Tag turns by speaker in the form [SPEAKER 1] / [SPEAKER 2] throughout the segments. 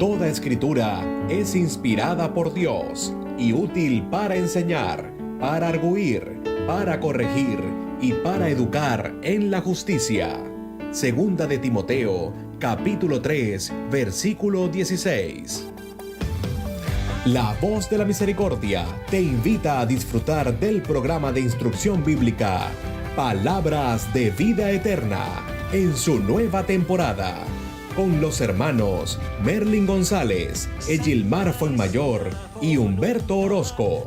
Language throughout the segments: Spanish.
[SPEAKER 1] Toda escritura es inspirada por Dios y útil para enseñar, para argüir, para corregir y para educar en la justicia. Segunda de Timoteo, capítulo 3, versículo 16. La Voz de la Misericordia te invita a disfrutar del programa de instrucción bíblica Palabras de Vida Eterna en su nueva temporada, con los hermanos Merlin González, Egilmar Fuenmayor y Humberto Orozco.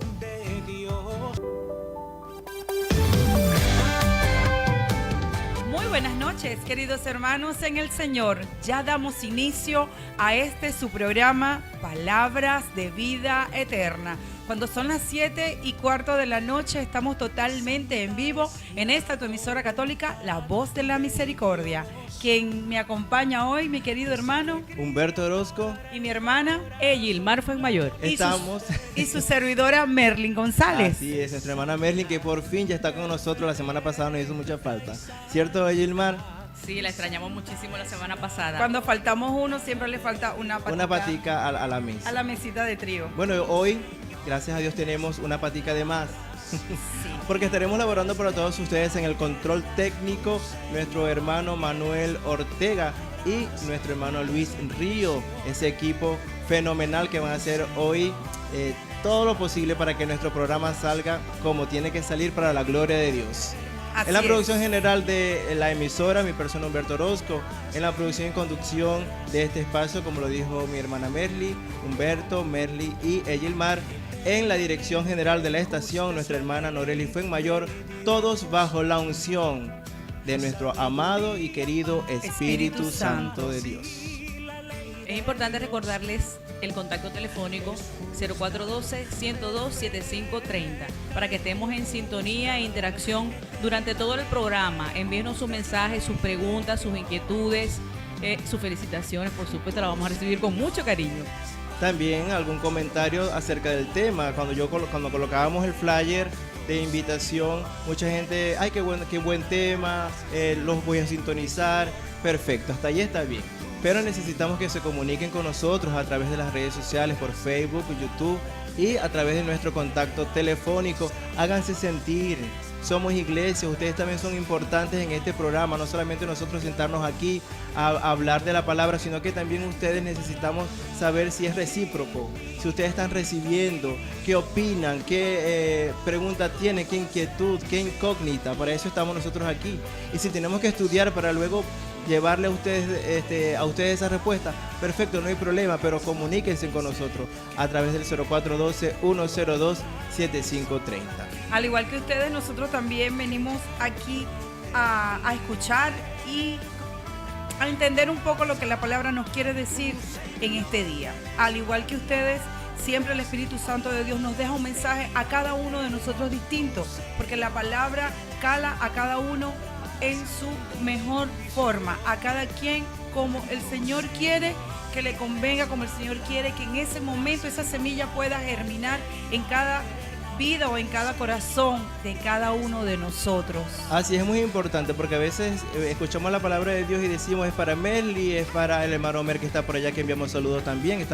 [SPEAKER 2] Muy buenas noches, queridos hermanos en el Señor. Ya damos inicio a su programa Palabras de Vida Eterna. Cuando son las 7:15 de la noche, estamos totalmente en vivo en esta tu emisora católica, La Voz de la Misericordia. Quien me acompaña hoy, mi querido hermano
[SPEAKER 3] Humberto Orozco
[SPEAKER 2] y mi hermana
[SPEAKER 4] Egilmar Fuenmayor.
[SPEAKER 3] Estamos
[SPEAKER 2] y su servidora Merlin González.
[SPEAKER 3] Así es, nuestra hermana Merlin, que por fin ya está con nosotros. La semana pasada nos hizo mucha falta, ¿cierto, Egilmar?
[SPEAKER 4] Sí, la extrañamos muchísimo la semana pasada.
[SPEAKER 2] Cuando faltamos uno, siempre le falta una
[SPEAKER 3] patica a la mesa.
[SPEAKER 2] A la mesita de trigo.
[SPEAKER 3] Bueno, hoy, gracias a Dios, tenemos una patica de más. Sí. Porque estaremos laborando para todos ustedes en el control técnico nuestro hermano Manuel Ortega y nuestro hermano Luis Río, ese equipo fenomenal que van a hacer hoy todo lo posible para que nuestro programa salga como tiene que salir para la gloria de Dios. En la producción general de la emisora, mi persona Humberto Orozco. En la producción y conducción de este espacio, como lo dijo mi hermana Merly, Humberto, Merly y Egilmar. En la dirección general de la estación, nuestra hermana Noreli Fuenmayor. Todos bajo la unción de nuestro amado y querido Espíritu Santo de Dios.
[SPEAKER 4] Es importante recordarles el contacto telefónico 0412-102-7530 para que estemos en sintonía e interacción durante todo el programa. Envíenos sus mensajes, sus preguntas, sus inquietudes, sus felicitaciones, por supuesto, la vamos a recibir con mucho cariño.
[SPEAKER 3] También algún comentario acerca del tema. Cuando colocábamos el flyer de invitación, mucha gente, ay, qué buen tema, los voy a sintonizar. Perfecto, hasta ahí está bien. Pero necesitamos que se comuniquen con nosotros a través de las redes sociales, por Facebook, YouTube y a través de nuestro contacto telefónico. Háganse sentir. Somos iglesia, ustedes también son importantes en este programa. No solamente nosotros sentarnos aquí a hablar de la palabra, sino que también ustedes necesitamos saber si es recíproco, si ustedes están recibiendo, qué opinan, qué pregunta tienen, qué inquietud, qué incógnita. Para eso estamos nosotros aquí. Y si tenemos que estudiar para luego llevarle a ustedes esa respuesta, perfecto, no hay problema, pero comuníquense con nosotros a través del 0412-102-7530.
[SPEAKER 2] Al igual que ustedes, nosotros también venimos aquí a escuchar y a entender un poco lo que la palabra nos quiere decir en este día. Al igual que ustedes, siempre el Espíritu Santo de Dios nos deja un mensaje a cada uno de nosotros distinto, porque la palabra cala a cada uno en su mejor forma, a cada quien como el Señor quiere que le convenga, como el Señor quiere que en ese momento esa semilla pueda germinar en cada vida o en cada corazón de cada uno de nosotros.
[SPEAKER 3] Así es, muy importante, porque a veces escuchamos la palabra de Dios y decimos es para Merly, es para el hermano Omer que está por allá, que enviamos saludos también,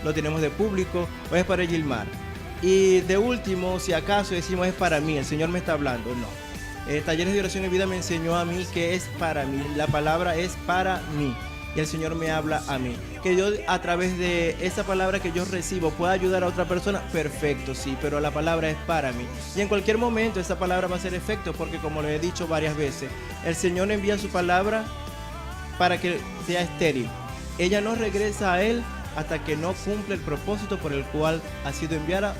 [SPEAKER 3] lo tenemos de público, o es para Egilmar. Y de último, si acaso decimos es para mí, el Señor me está hablando, no. Talleres de Oración y Vida me enseñó a mí que es para mí, la palabra es para mí y el Señor me habla a mí. Que yo a través de esa palabra que yo recibo pueda ayudar a otra persona, perfecto, sí, pero la palabra es para mí. Y en cualquier momento esa palabra va a hacer efecto, porque como lo he dicho varias veces, el Señor envía su palabra para que sea estéril. Ella no regresa a Él hasta que no cumple el propósito por el cual ha sido enviada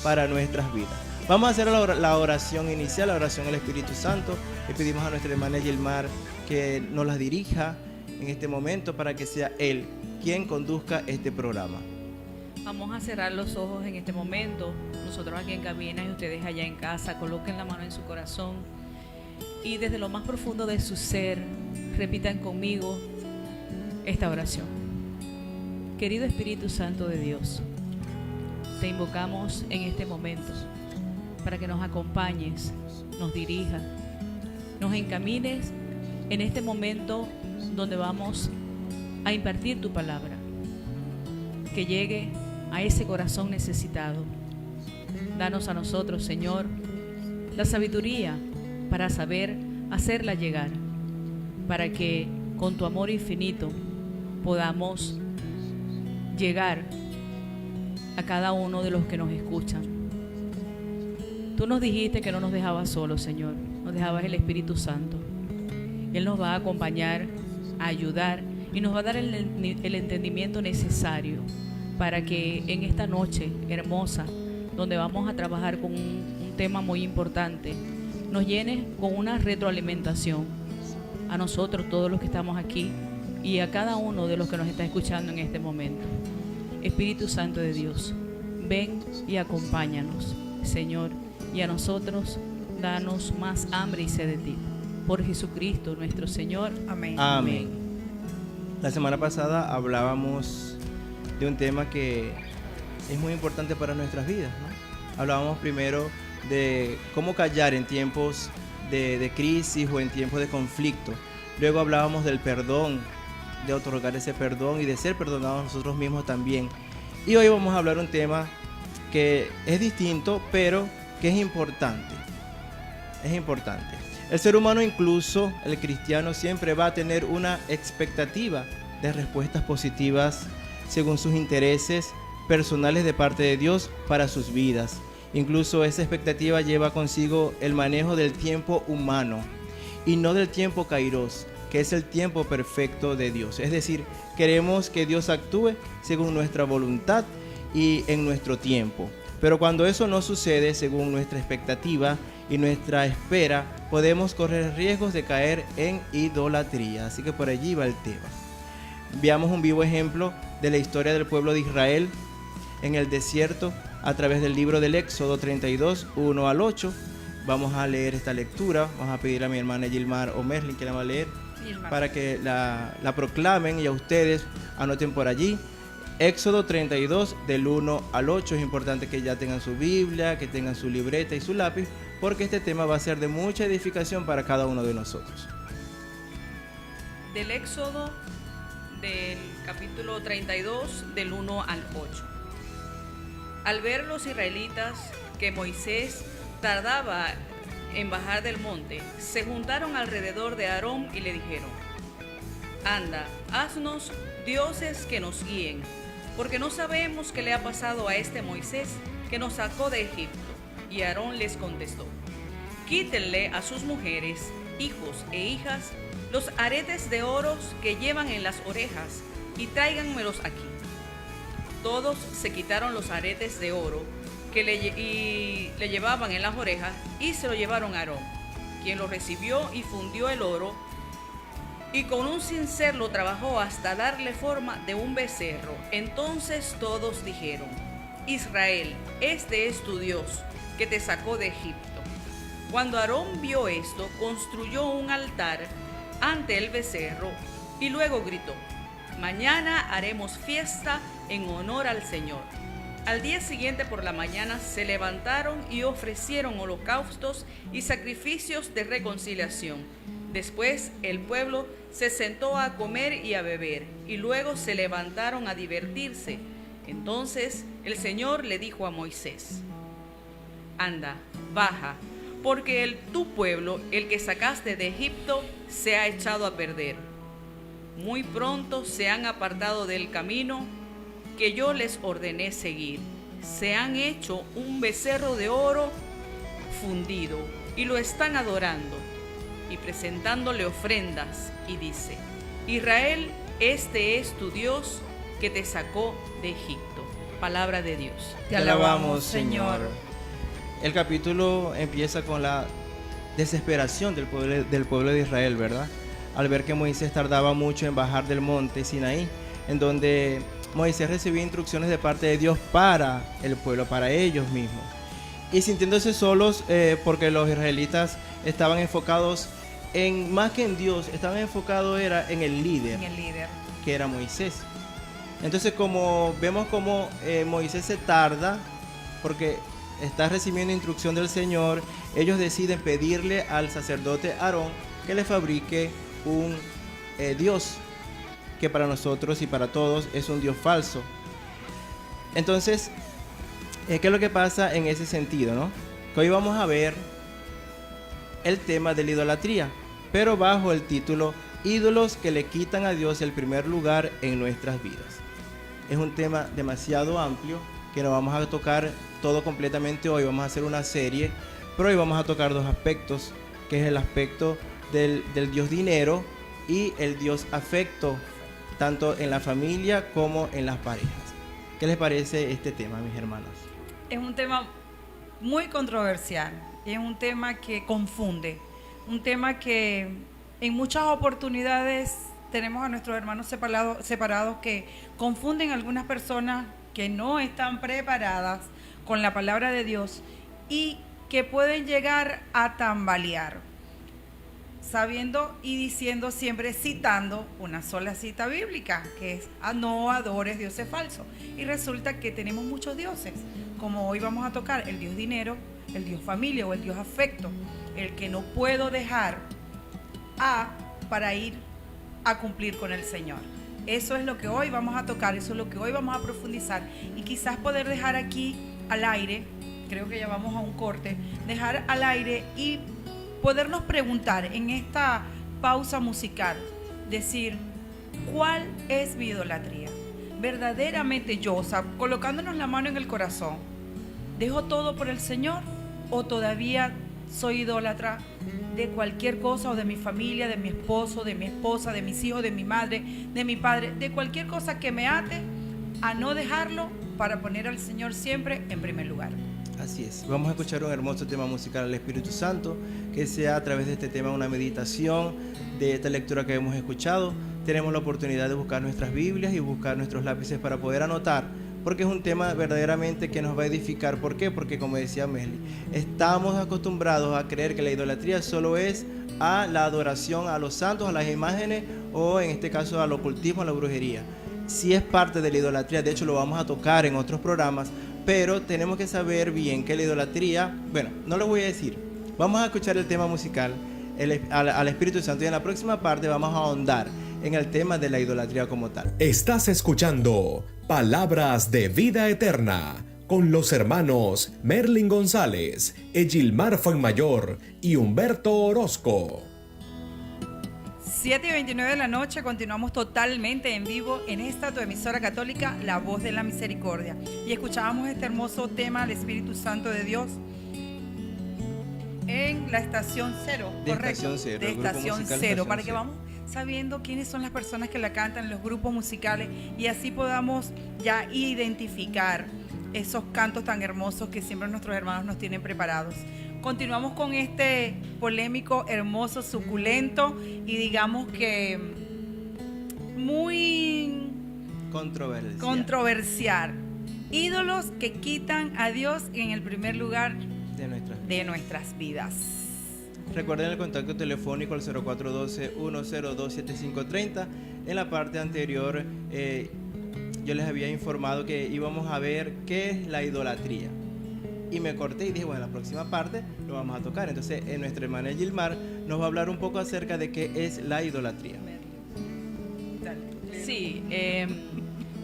[SPEAKER 3] para nuestras vidas. Vamos a hacer la oración inicial, la oración al Espíritu Santo. Le pedimos a nuestra hermana Egilmar que nos la dirija en este momento para que sea Él quien conduzca este programa.
[SPEAKER 4] Vamos a cerrar los ojos en este momento. Nosotros aquí en cabina y ustedes allá en casa, coloquen la mano en su corazón y desde lo más profundo de su ser repitan conmigo esta oración. Querido Espíritu Santo de Dios, te invocamos en este momento para que nos acompañes, nos dirijas, nos encamines en este momento donde vamos a impartir tu palabra. que llegue a ese corazón necesitado. Danos a nosotros, Señor, la sabiduría para saber hacerla llegar, para que con tu amor infinito podamos llegar a cada uno de los que nos escuchan. Tú nos dijiste que no nos dejabas solos, Señor, nos dejabas el Espíritu Santo. Él nos va a acompañar, a ayudar y nos va a dar el entendimiento necesario para que en esta noche hermosa, donde vamos a trabajar con un tema muy importante, nos llenes con una retroalimentación a nosotros, todos los que estamos aquí, y a cada uno de los que nos está escuchando en este momento. Espíritu Santo de Dios, ven y acompáñanos, Señor, y a nosotros danos más hambre y sed de ti. Por Jesucristo nuestro Señor.
[SPEAKER 2] Amén.
[SPEAKER 3] Amén. La semana pasada hablábamos de un tema que es muy importante para nuestras vidas, ¿no? Hablábamos primero de cómo callar en tiempos de crisis o en tiempos de conflicto. Luego hablábamos del perdón, de otorgar ese perdón y de ser perdonados nosotros mismos también. Y hoy vamos a hablar un tema que es distinto, pero que es importante. Es importante. El ser humano, incluso el cristiano, siempre va a tener una expectativa de respuestas positivas según sus intereses personales de parte de Dios para sus vidas. Incluso esa expectativa lleva consigo el manejo del tiempo humano y no del tiempo kairos, que es el tiempo perfecto de Dios. Es decir, queremos que Dios actúe según nuestra voluntad y en nuestro tiempo. Pero cuando eso no sucede según nuestra expectativa y nuestra espera, podemos correr riesgos de caer en idolatría. Así que por allí va el tema. Veamos un vivo ejemplo de la historia del pueblo de Israel en el desierto a través del libro del Éxodo 32, 1 al 8. Vamos a leer esta lectura. Vamos a pedir a mi hermana Gilmar o Merlin que la va a leer para que la proclamen, y a ustedes anoten por allí. Éxodo 32 del 1 al 8. Es importante que ya tengan su Biblia, que tengan su libreta y su lápiz, porque este tema va a ser de mucha edificación para cada uno de nosotros.
[SPEAKER 4] Del Éxodo, del capítulo 32, del 1 al 8. Al ver los israelitas que Moisés tardaba en bajar del monte, se juntaron alrededor de Aarón y le dijeron: Anda, haznos dioses que nos guíen, porque no sabemos qué le ha pasado a este Moisés que nos sacó de Egipto. Y Aarón les contestó: Quítenle a sus mujeres, hijos e hijas los aretes de oro que llevan en las orejas y tráiganmelos aquí. Todos se quitaron los aretes de oro que le llevaban en las orejas y se lo llevaron a Aarón, quien lo recibió y fundió el oro y con un cincel lo trabajó hasta darle forma de un becerro. Entonces todos dijeron: Israel, este es tu Dios, que te sacó de Egipto. Cuando Aarón vio esto, construyó un altar ante el becerro y luego gritó: Mañana haremos fiesta en honor al Señor. Al día siguiente por la mañana se levantaron y ofrecieron holocaustos y sacrificios de reconciliación. Después el pueblo se sentó a comer y a beber, y luego se levantaron a divertirse. Entonces el Señor le dijo a Moisés: Anda, baja, porque tu pueblo, el que sacaste de Egipto, se ha echado a perder. Muy pronto se han apartado del camino que yo les ordené seguir. Se han hecho un becerro de oro fundido y lo están adorando y presentándole ofrendas, y dice: Israel, este es tu Dios que te sacó de Egipto. Palabra de Dios.
[SPEAKER 2] Te alabamos, Señor.
[SPEAKER 3] El capítulo empieza con la desesperación del pueblo de Israel, ¿verdad? Al ver que Moisés tardaba mucho en bajar del monte Sinaí, en donde Moisés recibió instrucciones de parte de Dios para el pueblo, para ellos mismos. Y sintiéndose solos, porque los israelitas estaban enfocados en, más que en Dios, estaban enfocados era en el líder, que era Moisés. Entonces, como vemos como Moisés se tarda, porque está recibiendo instrucción del Señor, ellos deciden pedirle al sacerdote Aarón que le fabrique un Dios, que para nosotros y para todos es un Dios falso. Entonces, ¿qué es lo que pasa en ese sentido, no? Que hoy vamos a ver el tema de la idolatría, pero bajo el título ídolos que le quitan a Dios el primer lugar en nuestras vidas. Es un tema demasiado amplio que no vamos a tocar todo completamente hoy. Vamos a hacer una serie, pero hoy vamos a tocar dos aspectos, que es el aspecto del Dios dinero y el Dios afecto, tanto en la familia como en las parejas. ¿Qué les parece este tema, mis hermanos?
[SPEAKER 2] Es un tema muy controversial, es un tema que confunde, un tema que en muchas oportunidades tenemos a nuestros hermanos separados que confunden a algunas personas que no están preparadas con la palabra de Dios y que pueden llegar a tambalear, sabiendo y diciendo siempre, citando una sola cita bíblica, que es: no adores dioses falsos. Y resulta que tenemos muchos dioses, como hoy vamos a tocar, el Dios dinero, el Dios familia o el Dios afecto, el que no puedo dejar para ir a cumplir con el Señor. Eso es lo que hoy vamos a tocar, eso es lo que hoy vamos a profundizar, y quizás poder dejar aquí al aire, creo que ya vamos a un corte, dejar al aire y podernos preguntar en esta pausa musical, decir, ¿cuál es mi idolatría? Verdaderamente yo, o sea, colocándonos la mano en el corazón, ¿dejo todo por el Señor o todavía soy idólatra de cualquier cosa, o de mi familia, de mi esposo, de mi esposa, de mis hijos, de mi madre, de mi padre, de cualquier cosa que me ate a no dejarlo para poner al Señor siempre en primer lugar?
[SPEAKER 3] Así es, vamos a escuchar un hermoso tema musical al Espíritu Santo, que sea a través de este tema una meditación de esta lectura que hemos escuchado. Tenemos la oportunidad de buscar nuestras Biblias y buscar nuestros lápices para poder anotar, porque es un tema verdaderamente que nos va a edificar. ¿Por qué? Porque, como decía Mesli, estamos acostumbrados a creer que la idolatría solo es a la adoración a los santos, a las imágenes, o en este caso al ocultismo, a la brujería. Sí es parte de la idolatría, de hecho lo vamos a tocar en otros programas, pero tenemos que saber bien que la idolatría, bueno, no lo voy a decir, vamos a escuchar el tema musical al Espíritu Santo, y en la próxima parte vamos a ahondar en el tema de la idolatría como tal.
[SPEAKER 1] Estás escuchando Palabras de Vida Eterna con los hermanos Merlin González, Egilmar Fuenmayor y Humberto Orozco.
[SPEAKER 2] 7:29 de la noche, continuamos totalmente en vivo en esta tu emisora católica, La Voz de la Misericordia. Y escuchábamos este hermoso tema al Espíritu Santo de Dios en la estación cero, ¿correcto? De estación cero, para que vamos sabiendo quiénes son las personas que la cantan en los grupos musicales y así podamos ya identificar esos cantos tan hermosos que siempre nuestros hermanos nos tienen preparados. Continuamos con este polémico, hermoso, suculento y digamos que muy controversial. Ídolos que quitan a Dios en el primer lugar de nuestras vidas.
[SPEAKER 3] Recuerden el contacto telefónico al 0412-102-7530. En la parte anterior yo les había informado que íbamos a ver qué es la idolatría. Y me corté y dije, bueno, la próxima parte lo vamos a tocar. Entonces, nuestra hermana Gilmar nos va a hablar un poco acerca de qué es la idolatría.
[SPEAKER 4] Sí,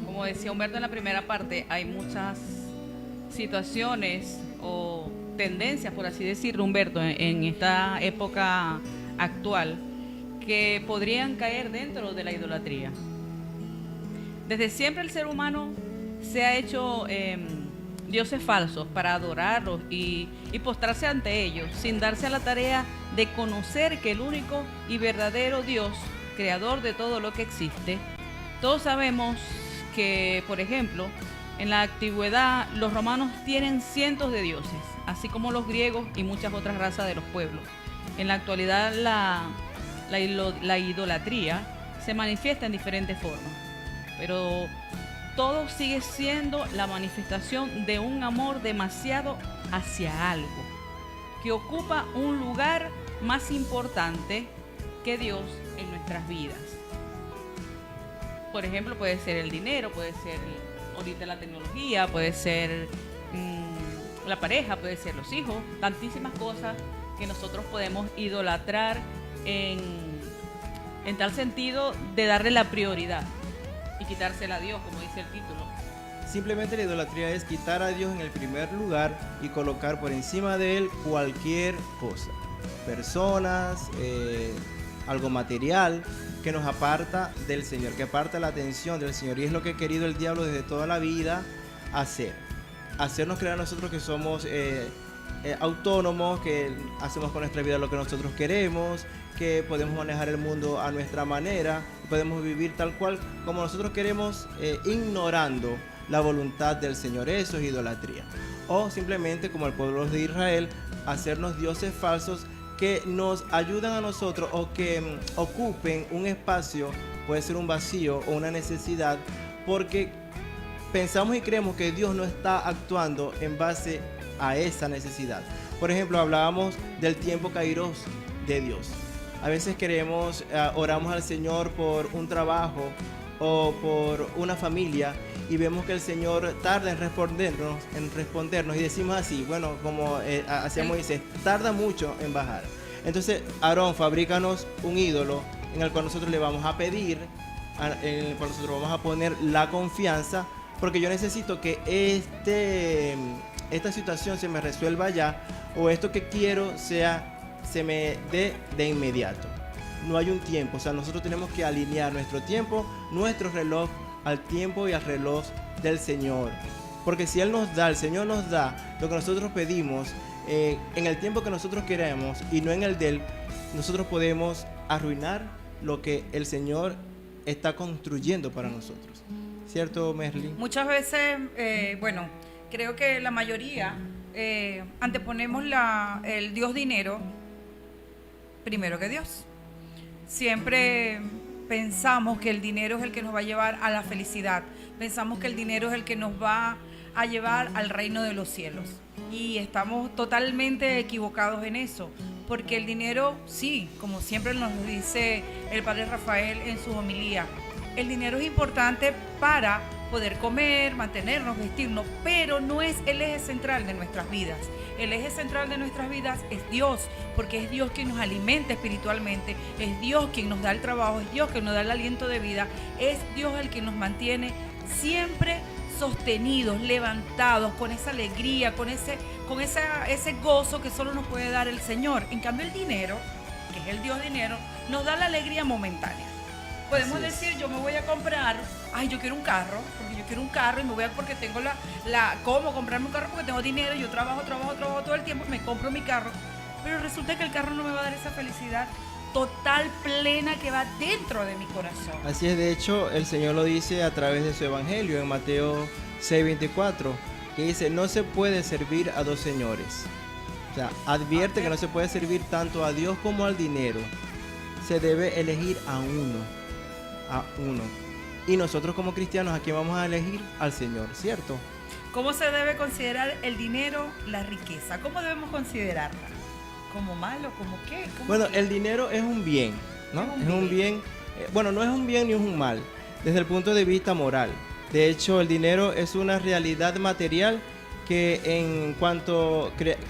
[SPEAKER 4] como decía Humberto en la primera parte, hay muchas situaciones o tendencias, por así decirlo, Humberto, en esta época actual, que podrían caer dentro de la idolatría. Desde siempre el ser humano se ha hecho dioses falsos para adorarlos y postrarse ante ellos, sin darse a la tarea de conocer que el único y verdadero Dios, creador de todo lo que existe. Todos sabemos que, por ejemplo, en la antigüedad los romanos tienen cientos de dioses, así como los griegos y muchas otras razas de los pueblos. En la actualidad la idolatría se manifiesta en diferentes formas, pero todo sigue siendo la manifestación de un amor demasiado hacia algo, que ocupa un lugar más importante que Dios en nuestras vidas. Por ejemplo, puede ser el dinero, puede ser ahorita la tecnología, puede ser la pareja, puede ser los hijos, tantísimas cosas que nosotros podemos idolatrar en tal sentido de darle la prioridad y quitársela a Dios, como dice el título.
[SPEAKER 3] Simplemente la idolatría es quitar a Dios en el primer lugar y colocar por encima de Él cualquier cosa, personas, algo material que nos aparta del Señor, que aparta la atención del Señor. Y es lo que ha querido el diablo desde toda la vida hacernos creer a nosotros que somos autónomos, que hacemos con nuestra vida lo que nosotros queremos, que podemos manejar el mundo a nuestra manera, podemos vivir tal cual como nosotros queremos, ignorando la voluntad del Señor. Eso es idolatría. O simplemente, como el pueblo de Israel, hacernos dioses falsos que nos ayudan a nosotros o que ocupen un espacio, puede ser un vacío o una necesidad, porque pensamos y creemos que Dios no está actuando en base a esa necesidad. Por ejemplo, hablábamos del tiempo kairos de Dios. A veces queremos, oramos al Señor por un trabajo o por una familia y vemos que el Señor tarda en respondernos y decimos así, bueno, como hacía Moisés, tarda mucho en bajar. Entonces, Aarón, fabrícanos un ídolo en el cual nosotros le vamos a pedir, en el cual nosotros vamos a poner la confianza, porque yo necesito que esta situación se me resuelva ya, o esto que quiero se me dé de inmediato. No hay un tiempo, o sea, nosotros tenemos que alinear nuestro tiempo, nuestro reloj, al tiempo y al reloj del Señor. Porque si Él nos da, el Señor nos da lo que nosotros pedimos en el tiempo que nosotros queremos y no en el de Él, nosotros podemos arruinar lo que el Señor está construyendo para nosotros. ¿Cierto, Merly?
[SPEAKER 2] Muchas veces, bueno, creo que la mayoría anteponemos el Dios dinero primero que Dios. Siempre pensamos que el dinero es el que nos va a llevar a la felicidad. Pensamos que el dinero es el que nos va a llevar al reino de los cielos. Y estamos totalmente equivocados en eso. Porque el dinero, sí, como siempre nos dice el Padre Rafael en su homilía, el dinero es importante para poder comer, mantenernos, vestirnos, pero no es el eje central de nuestras vidas. El eje central de nuestras vidas es Dios, porque es Dios quien nos alimenta espiritualmente, es Dios quien nos da el trabajo, es Dios quien nos da el aliento de vida, es Dios el que nos mantiene siempre sostenidos, levantados, con esa alegría, con ese gozo que solo nos puede dar el Señor. En cambio, el dinero, que es el Dios dinero, nos da la alegría momentánea. Podemos decir, yo me voy a comprar, yo quiero un carro, porque yo quiero un carro y me voy a, porque tengo ¿cómo comprarme un carro? Porque tengo dinero, yo trabajo todo el tiempo, me compro mi carro, pero resulta que el carro no me va a dar esa felicidad total, plena, que va dentro de mi corazón.
[SPEAKER 3] Así es, de hecho, el Señor lo dice a través de su evangelio en Mateo 6:24, que dice, no se puede servir a dos señores. O sea, advierte que no se puede servir tanto a Dios como al dinero. Se debe elegir a uno. Y nosotros como cristianos, ¿a quién vamos a elegir? Al Señor, ¿cierto?
[SPEAKER 2] ¿Cómo se debe considerar el dinero, la riqueza? ¿Cómo debemos considerarla? ¿Como malo? ¿Como qué?
[SPEAKER 3] Bueno, el dinero es un bien, ¿no? Es un bien. Bueno, no es un bien ni es un mal, desde el punto de vista moral. De hecho, el dinero es una realidad material que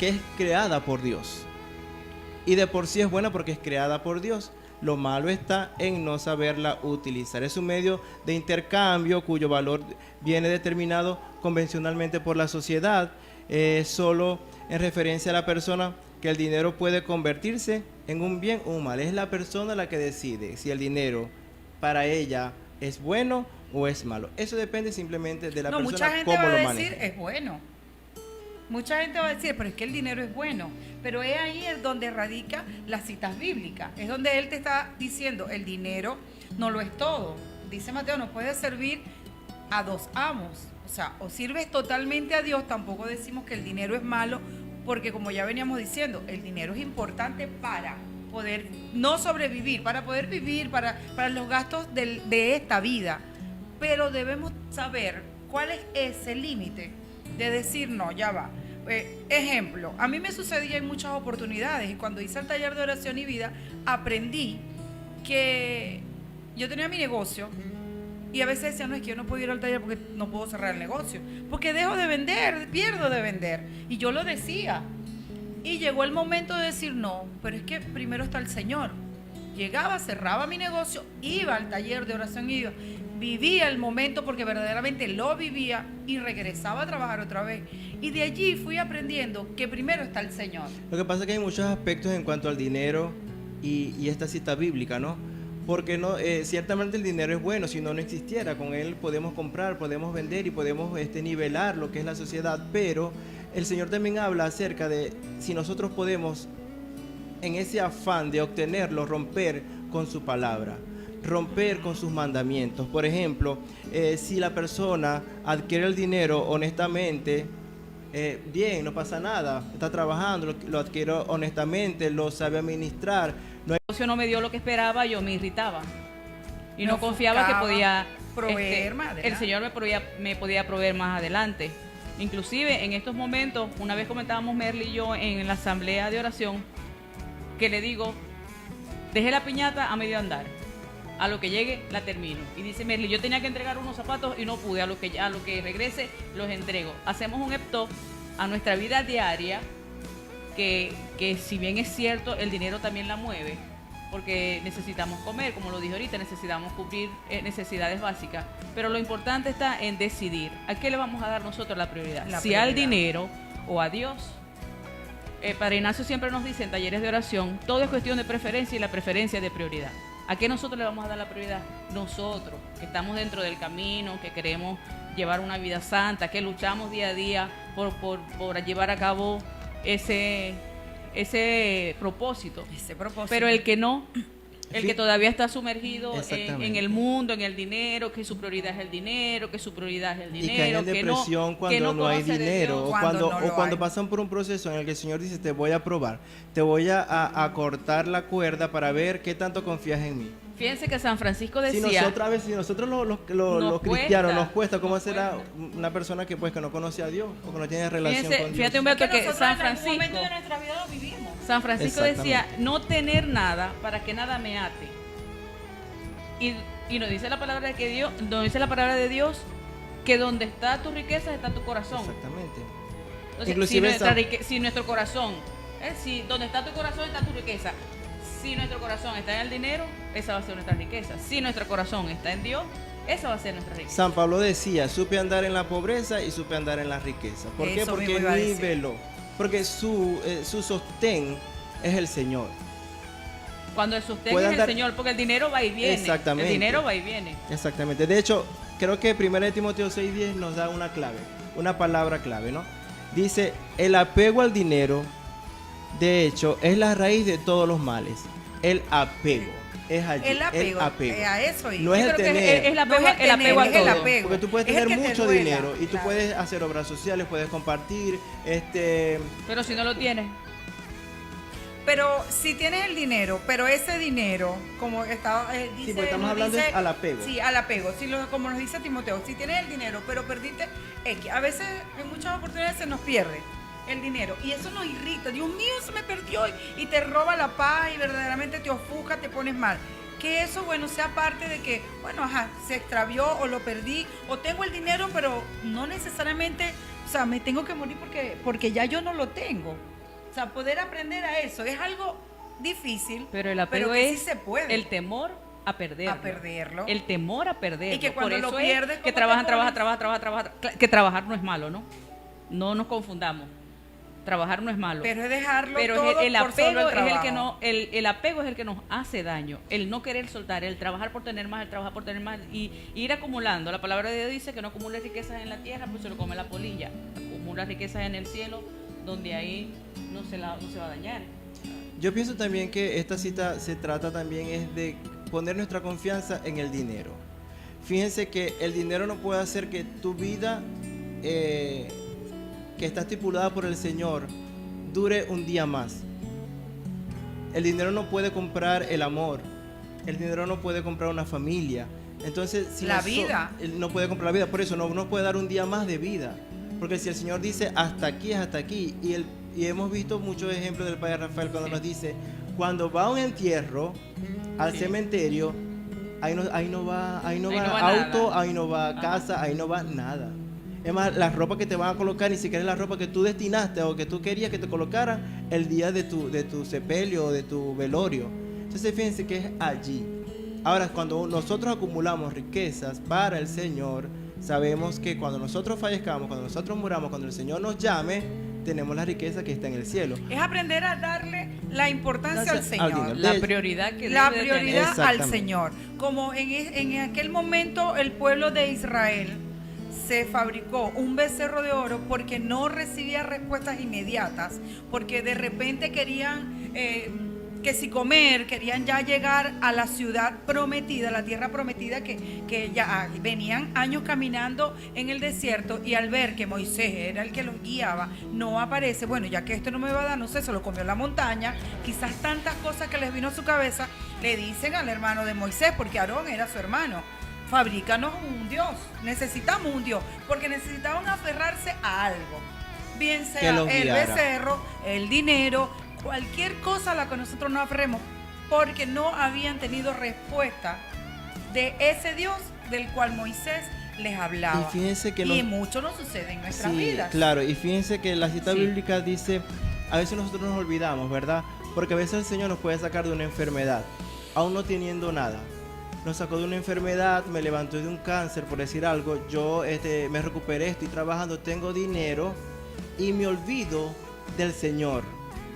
[SPEAKER 3] es creada por Dios. Y de por sí es buena porque es creada por Dios. Lo malo está en no saberla utilizar. Es un medio de intercambio cuyo valor viene determinado convencionalmente por la sociedad, solo en referencia a la persona, que el dinero puede convertirse en un bien o un mal. Es la persona la que decide si el dinero para ella es bueno o es malo. Eso depende simplemente de la persona,
[SPEAKER 2] mucha gente
[SPEAKER 3] cómo
[SPEAKER 2] va
[SPEAKER 3] lo
[SPEAKER 2] a
[SPEAKER 3] maneja.
[SPEAKER 2] decir es bueno. Mucha gente va a decir, pero es que el dinero es bueno. Pero es ahí donde radica las citas bíblicas. Es donde él te está diciendo, el dinero no lo es todo. Dice Mateo, no puedes servir a dos amos. O sea, o sirves totalmente a Dios, tampoco decimos que el dinero es malo, porque como ya veníamos diciendo, el dinero es importante para poder no sobrevivir, para poder vivir, para los gastos de esta vida. Pero debemos saber cuál es ese límite de decir, no, ya va. Ejemplo, a mí me sucedía en muchas oportunidades y cuando hice el taller de oración y vida, aprendí que yo tenía mi negocio y a veces decía, no, es que yo no puedo ir al taller porque no puedo cerrar el negocio, porque dejo de vender, pierdo de vender. Y yo lo decía. Y llegó el momento de decir, no, pero es que primero está el Señor. Llegaba, cerraba mi negocio, iba al taller de oración y vivía el momento porque verdaderamente lo vivía y regresaba a trabajar otra vez. Y de allí fui aprendiendo que primero está el Señor.
[SPEAKER 3] Lo que pasa es que hay muchos aspectos en cuanto al dinero y esta cita bíblica, ¿no? Porque no, ciertamente el dinero es bueno, si no existiera, con él podemos comprar, podemos vender y podemos nivelar lo que es la sociedad, pero el Señor también habla acerca de si nosotros podemos, en ese afán de obtenerlo, romper con su palabra, romper con sus mandamientos. Por ejemplo, si la persona adquiere el dinero honestamente, bien, no pasa nada, está trabajando, lo adquiere honestamente, lo sabe administrar.
[SPEAKER 4] El negocio no me dio lo que esperaba, yo me irritaba y
[SPEAKER 2] Me
[SPEAKER 4] no confiaba que
[SPEAKER 2] ofuscaba,
[SPEAKER 4] podía
[SPEAKER 2] proveer más adelante.
[SPEAKER 4] el Señor me podía proveer más adelante. Inclusive en estos momentos, una vez comentábamos Merly y yo en la asamblea de oración, que le digo, dejé la piñata a medio andar, a lo que llegue la termino. Y dice Merly, yo tenía que entregar unos zapatos y no pude, a lo que regrese los entrego. Hacemos un EPTO a nuestra vida diaria, que si bien es cierto, el dinero también la mueve, porque necesitamos comer, como lo dije ahorita, necesitamos cubrir necesidades básicas, pero lo importante está en decidir a qué le vamos a dar nosotros la prioridad, si al dinero o a Dios. Padre Ignacio siempre nos dice en talleres de oración, todo es cuestión de preferencia y la preferencia de prioridad. ¿A qué nosotros le vamos a dar la prioridad? Nosotros, que estamos dentro del camino, que queremos llevar una vida santa, que luchamos día a día por llevar a cabo ese propósito. Pero el que no, el que todavía está sumergido en el mundo, en el dinero, que su prioridad es el dinero, que su prioridad es el dinero,
[SPEAKER 3] y caen en depresión cuando no hay dinero, o cuando pasan por un proceso en el que el Señor dice, te voy a probar, te voy a cortar la cuerda para ver qué tanto confías en mí.
[SPEAKER 4] Fíjense que San Francisco decía,
[SPEAKER 3] si nosotros los cristianos nos cuesta, ¿cómo será una persona que no conoce a Dios o que no tiene relación con Dios?
[SPEAKER 4] Fíjate, Humberto, que San
[SPEAKER 2] en algún momento de nuestra vida lo vivimos.
[SPEAKER 4] San Francisco decía, no tener nada para que nada me ate. Y nos dice la palabra de que Dios, nos dice la palabra de Dios que donde está tu riqueza está tu corazón.
[SPEAKER 3] Exactamente.
[SPEAKER 4] Entonces,
[SPEAKER 3] Inclusive
[SPEAKER 4] si nuestro corazón, si donde está tu corazón está tu riqueza. Si nuestro corazón está en el dinero, esa va a ser nuestra riqueza. Si nuestro corazón está en Dios, esa va a ser nuestra riqueza.
[SPEAKER 3] San Pablo decía, supe andar en la pobreza y supe andar en la riqueza. ¿Por qué? Porque niveló. Porque su sostén es el Señor.
[SPEAKER 4] Cuando el sostén es el Señor, porque el dinero va y viene.
[SPEAKER 3] Exactamente.
[SPEAKER 4] El dinero va y viene.
[SPEAKER 3] Exactamente. De hecho, creo que 1 Timoteo 6:10 nos da una clave, una palabra clave, ¿no? Dice, el apego al dinero, de hecho, es la raíz de todos los males. El apego. Es allí.
[SPEAKER 2] El apego. A eso.
[SPEAKER 3] No es el tener.
[SPEAKER 4] Es el apego al todo.
[SPEAKER 3] Porque tú puedes tener mucho dinero y tú puedes hacer obras sociales, puedes compartir.
[SPEAKER 4] Pero si no lo tienes.
[SPEAKER 2] Pero si tienes el dinero, pero ese dinero, como estaba dice,
[SPEAKER 3] sí, porque estamos hablando al apego.
[SPEAKER 2] Sí, al apego. Como nos dice Timoteo, si tienes el dinero, pero perdiste X. A veces, en muchas oportunidades se nos pierde el dinero y eso nos irrita. Dios mío, se me perdió y te roba la paz y verdaderamente te ofusca, te pones mal. Que eso, bueno, sea parte de que, bueno, se extravió o lo perdí o tengo el dinero, pero no necesariamente, o sea, me tengo que morir porque ya yo no lo tengo. O sea, poder aprender a eso es algo difícil,
[SPEAKER 4] pero el apego
[SPEAKER 2] pero que
[SPEAKER 4] es
[SPEAKER 2] sí se puede.
[SPEAKER 4] El temor a perderlo.
[SPEAKER 2] A perderlo.
[SPEAKER 4] El temor a perderlo.
[SPEAKER 2] Y que cuando
[SPEAKER 4] por eso
[SPEAKER 2] lo pierdes,
[SPEAKER 4] que trabajar. Que trabajar no es malo, ¿no? No nos confundamos. Trabajar no es malo.
[SPEAKER 2] Pero es dejarlo
[SPEAKER 4] pero
[SPEAKER 2] todo
[SPEAKER 4] el
[SPEAKER 2] por
[SPEAKER 4] apego
[SPEAKER 2] solo el
[SPEAKER 4] es el
[SPEAKER 2] trabajo.
[SPEAKER 4] que no, el apego es el que nos hace daño. El no querer soltar, el trabajar por tener más, el trabajar por tener más y ir acumulando. La palabra de Dios dice que no acumule riquezas en la tierra, pues se lo come la polilla. Acumula riquezas en el cielo, donde ahí no se va a dañar.
[SPEAKER 3] Yo pienso también que esta cita se trata también es de poner nuestra confianza en el dinero. Fíjense que el dinero no puede hacer que tu vida que está estipulada por el Señor dure un día más. El dinero no puede comprar el amor. El dinero no puede comprar una familia. Entonces, si
[SPEAKER 2] la vida
[SPEAKER 3] no puede comprar la vida, por eso no nos puede dar un día más de vida. Porque si el Señor dice hasta aquí es hasta aquí, y hemos visto muchos ejemplos del Padre Rafael cuando nos dice, cuando va a un entierro al cementerio, ahí no va auto,
[SPEAKER 4] nada.
[SPEAKER 3] ahí no va casa, ahí no va nada. Es más, la ropa que te van a colocar ni siquiera es la ropa que tú destinaste o que tú querías que te colocaran el día de tu sepelio o de tu velorio. Entonces fíjense que es allí. Ahora, cuando nosotros acumulamos riquezas para el Señor, sabemos que cuando nosotros fallezcamos, cuando nosotros muramos, cuando el Señor nos llame, tenemos la riqueza que está en el cielo.
[SPEAKER 2] Es aprender a darle la importancia al Señor.
[SPEAKER 3] dinero.
[SPEAKER 4] La prioridad que
[SPEAKER 2] La
[SPEAKER 4] debe de tener.
[SPEAKER 2] prioridad al
[SPEAKER 3] Exactamente.
[SPEAKER 2] Señor. Como en aquel momento el pueblo de Israel se fabricó un becerro de oro porque no recibía respuestas inmediatas, porque de repente querían que si comer, querían ya llegar a la ciudad prometida, la tierra prometida, que ya venían años caminando en el desierto, y al ver que Moisés era el que los guiaba, no aparece. Bueno, ya que esto no me va a dar, no sé, se lo comió la montaña. Quizás tantas cosas que les vino a su cabeza, le dicen al hermano de Moisés, porque Aarón era su hermano: fabrícanos un Dios, necesitamos un Dios, porque necesitaban aferrarse a algo, bien
[SPEAKER 3] Que
[SPEAKER 2] sea
[SPEAKER 3] los
[SPEAKER 2] el
[SPEAKER 3] guiara.
[SPEAKER 2] becerro, el dinero, cualquier cosa a la que nosotros nos aferremos, porque no habían tenido respuesta de ese Dios del cual Moisés les hablaba.
[SPEAKER 3] Y fíjense que
[SPEAKER 2] y mucho nos sucede en nuestras
[SPEAKER 3] sí,
[SPEAKER 2] vidas.
[SPEAKER 3] claro, y fíjense que la cita
[SPEAKER 4] Sí.
[SPEAKER 3] bíblica dice, a veces nosotros nos olvidamos, ¿verdad? Porque a veces el Señor nos puede sacar de una enfermedad, aún no teniendo nada. Nos sacó de una enfermedad, me levantó de un cáncer, por decir algo. Yo me recuperé, estoy trabajando, tengo dinero, y me olvido del Señor.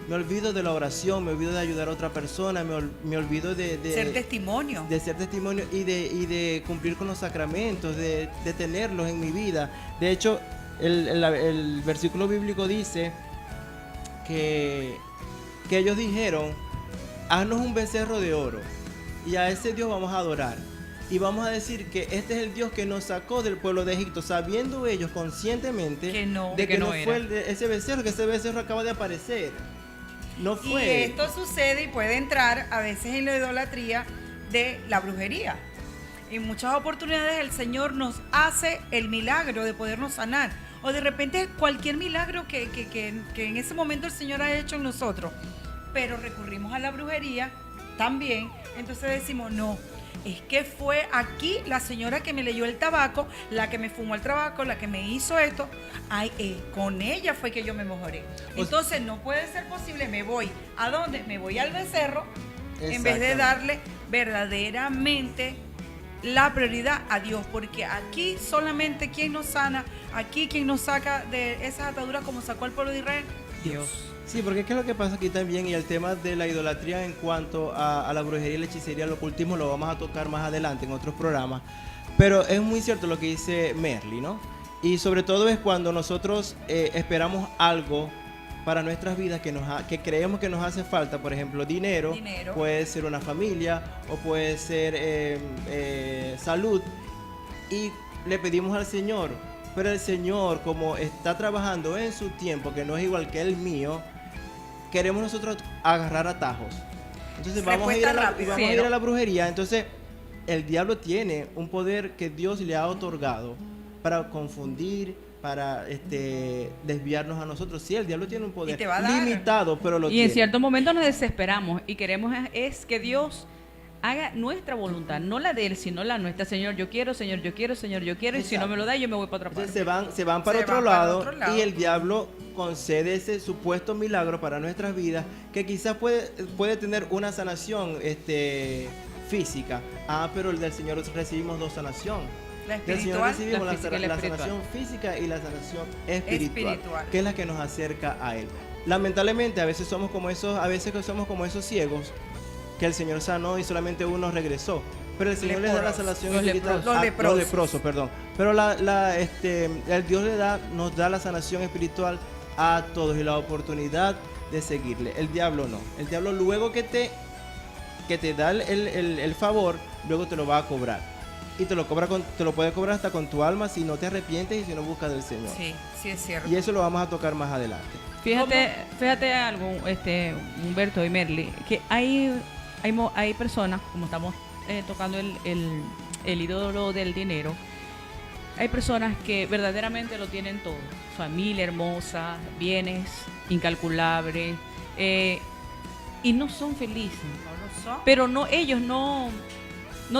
[SPEAKER 3] Me olvido de la oración, me olvido de ayudar a otra persona, me olvido de
[SPEAKER 2] Ser testimonio.
[SPEAKER 3] de ser testimonio y de cumplir con los sacramentos, de tenerlos en mi vida. De hecho, el versículo bíblico dice que ellos dijeron: haznos un becerro de oro y a ese Dios vamos a adorar. Y vamos a decir que este es el Dios que nos sacó del pueblo de Egipto, sabiendo ellos conscientemente
[SPEAKER 2] Que no,
[SPEAKER 3] de que
[SPEAKER 4] que
[SPEAKER 3] no
[SPEAKER 4] no
[SPEAKER 3] fue
[SPEAKER 4] era.
[SPEAKER 3] ese becerro, que ese becerro acaba de aparecer. No
[SPEAKER 2] Y
[SPEAKER 3] fue.
[SPEAKER 2] esto sucede y puede entrar a veces en la idolatría de la brujería. En muchas oportunidades el Señor nos hace el milagro de podernos sanar, o de repente cualquier milagro que en ese momento el Señor ha hecho en nosotros, pero recurrimos a la brujería también. Entonces decimos: no, es que fue aquí la señora que me leyó el tabaco, la que me fumó el tabaco, la que me hizo esto. Ay, con ella fue que yo me mejoré. Entonces no puede ser posible. Me voy, ¿a dónde? Me voy al becerro, en vez de
[SPEAKER 3] Exactamente.
[SPEAKER 2] darle verdaderamente la prioridad a Dios, porque aquí solamente quien nos sana, aquí quien nos saca de esas ataduras como sacó al pueblo de Israel, Dios.
[SPEAKER 3] Sí, porque ¿qué es lo que pasa aquí también? Y el tema de la idolatría en cuanto a la brujería y la hechicería, el ocultismo, lo vamos a tocar más adelante en otros programas. Pero es muy cierto lo que dice Merly, ¿no? Y sobre todo es cuando nosotros esperamos algo para nuestras vidas que creemos que nos hace falta. Por ejemplo, dinero, puede ser una familia o puede ser salud, y le pedimos al Señor. Pero el Señor, como está trabajando en su tiempo, que no es igual que el mío, queremos nosotros agarrar atajos. Entonces vamos a ir a la brujería. Entonces el diablo tiene un poder que Dios le ha otorgado para confundir, para desviarnos a nosotros. Sí, el diablo tiene un poder limitado, pero lo
[SPEAKER 4] y
[SPEAKER 3] tiene.
[SPEAKER 4] en cierto momento nos desesperamos y queremos es que Dios haga nuestra voluntad, no la de él, sino la nuestra. Señor, yo quiero, Señor, yo quiero, Señor, yo quiero.
[SPEAKER 3] Exacto.
[SPEAKER 4] Y si no me lo da, yo me voy para otra parte.
[SPEAKER 3] Entonces se van para otro lado, y el diablo concede ese supuesto milagro para nuestras vidas, que quizás puede tener una sanación física. Pero el del Señor recibimos dos sanaciones.
[SPEAKER 2] La
[SPEAKER 3] Del Señor
[SPEAKER 2] espiritual,
[SPEAKER 3] recibimos
[SPEAKER 4] la física y la
[SPEAKER 3] la
[SPEAKER 4] espiritual.
[SPEAKER 3] sanación física y la sanación espiritual,
[SPEAKER 2] Espiritual.
[SPEAKER 3] que es la que nos acerca a Él. Lamentablemente a veces somos como esos ciegos que el Señor sanó y solamente uno regresó. Pero el Señor les da la sanación espiritual. Los leprosos, perdón. Pero el Dios nos da la sanación espiritual a todos y la oportunidad de seguirle. El diablo no. El diablo luego que te da el favor, luego te lo va a cobrar. Y te lo puede cobrar hasta con tu alma si no te arrepientes y si no buscas del Señor.
[SPEAKER 2] Sí, sí es cierto.
[SPEAKER 3] Y eso lo vamos a tocar más adelante.
[SPEAKER 4] Fíjate algo, Humberto y Merly, que hay personas, como estamos tocando el ídolo del dinero, hay personas que verdaderamente lo tienen todo: familia hermosa, bienes incalculables, y no son felices.
[SPEAKER 2] No lo son.
[SPEAKER 4] Pero ellos no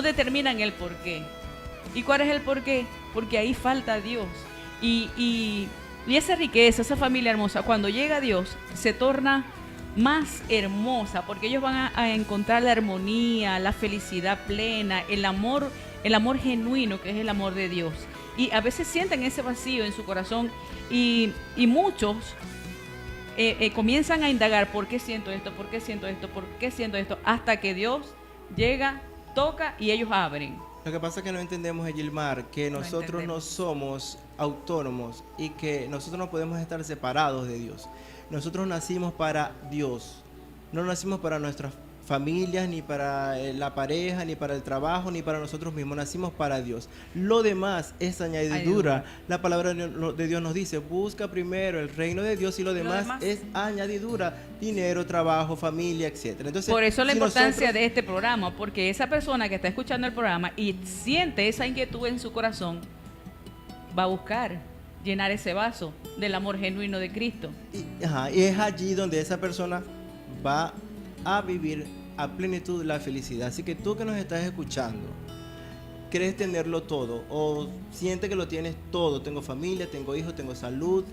[SPEAKER 4] determinan el por qué. ¿Y cuál es el por qué? Porque ahí falta Dios. Y esa riqueza, esa familia hermosa, cuando llega Dios, se torna más hermosa, porque ellos van a encontrar la armonía, la felicidad plena, el amor genuino, que es el amor de Dios. Y a veces sienten ese vacío en su corazón y muchos comienzan a indagar: ¿por qué siento esto? ¿Por qué siento esto? ¿Por qué siento esto? Hasta que Dios llega, toca y ellos abren.
[SPEAKER 3] Lo que pasa es que no entendemos, Gilmar, que nosotros no somos autónomos y que nosotros no podemos estar separados de Dios. Nosotros nacimos para Dios, no nacimos para nuestras familias, ni para la pareja, ni para el trabajo, ni para nosotros mismos. Nacimos para Dios. Lo demás es añadidura. La palabra de Dios nos dice: busca primero el reino de Dios y lo demás es añadidura. Dinero, trabajo, familia, etcétera. Entonces,
[SPEAKER 4] por eso la importancia de este programa, porque esa persona que está escuchando el programa y siente esa inquietud en su corazón, va a buscar llenar ese vaso del amor genuino de Cristo.
[SPEAKER 3] Y es allí donde esa persona va a vivir a plenitud la felicidad. Así que tú que nos estás escuchando, ¿crees tenerlo todo? ¿O sientes que lo tienes todo? Tengo familia, tengo hijos, tengo salud,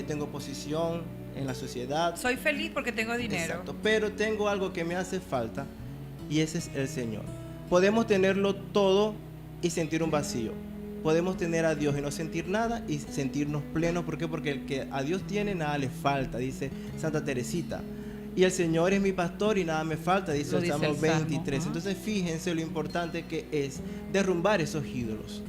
[SPEAKER 3] tengo posición en la sociedad.
[SPEAKER 2] Soy feliz porque tengo dinero.
[SPEAKER 3] Exacto, pero tengo algo que me hace falta y ese es el Señor. Podemos tenerlo todo y sentir un vacío. Podemos tener a Dios y no sentir nada y sentirnos plenos. ¿Por qué? Porque el que a Dios tiene, nada le falta, dice Santa Teresita. Y el Señor es mi pastor y nada me falta, dice el Salmo 23. Entonces fíjense lo importante que es derrumbar esos ídolos.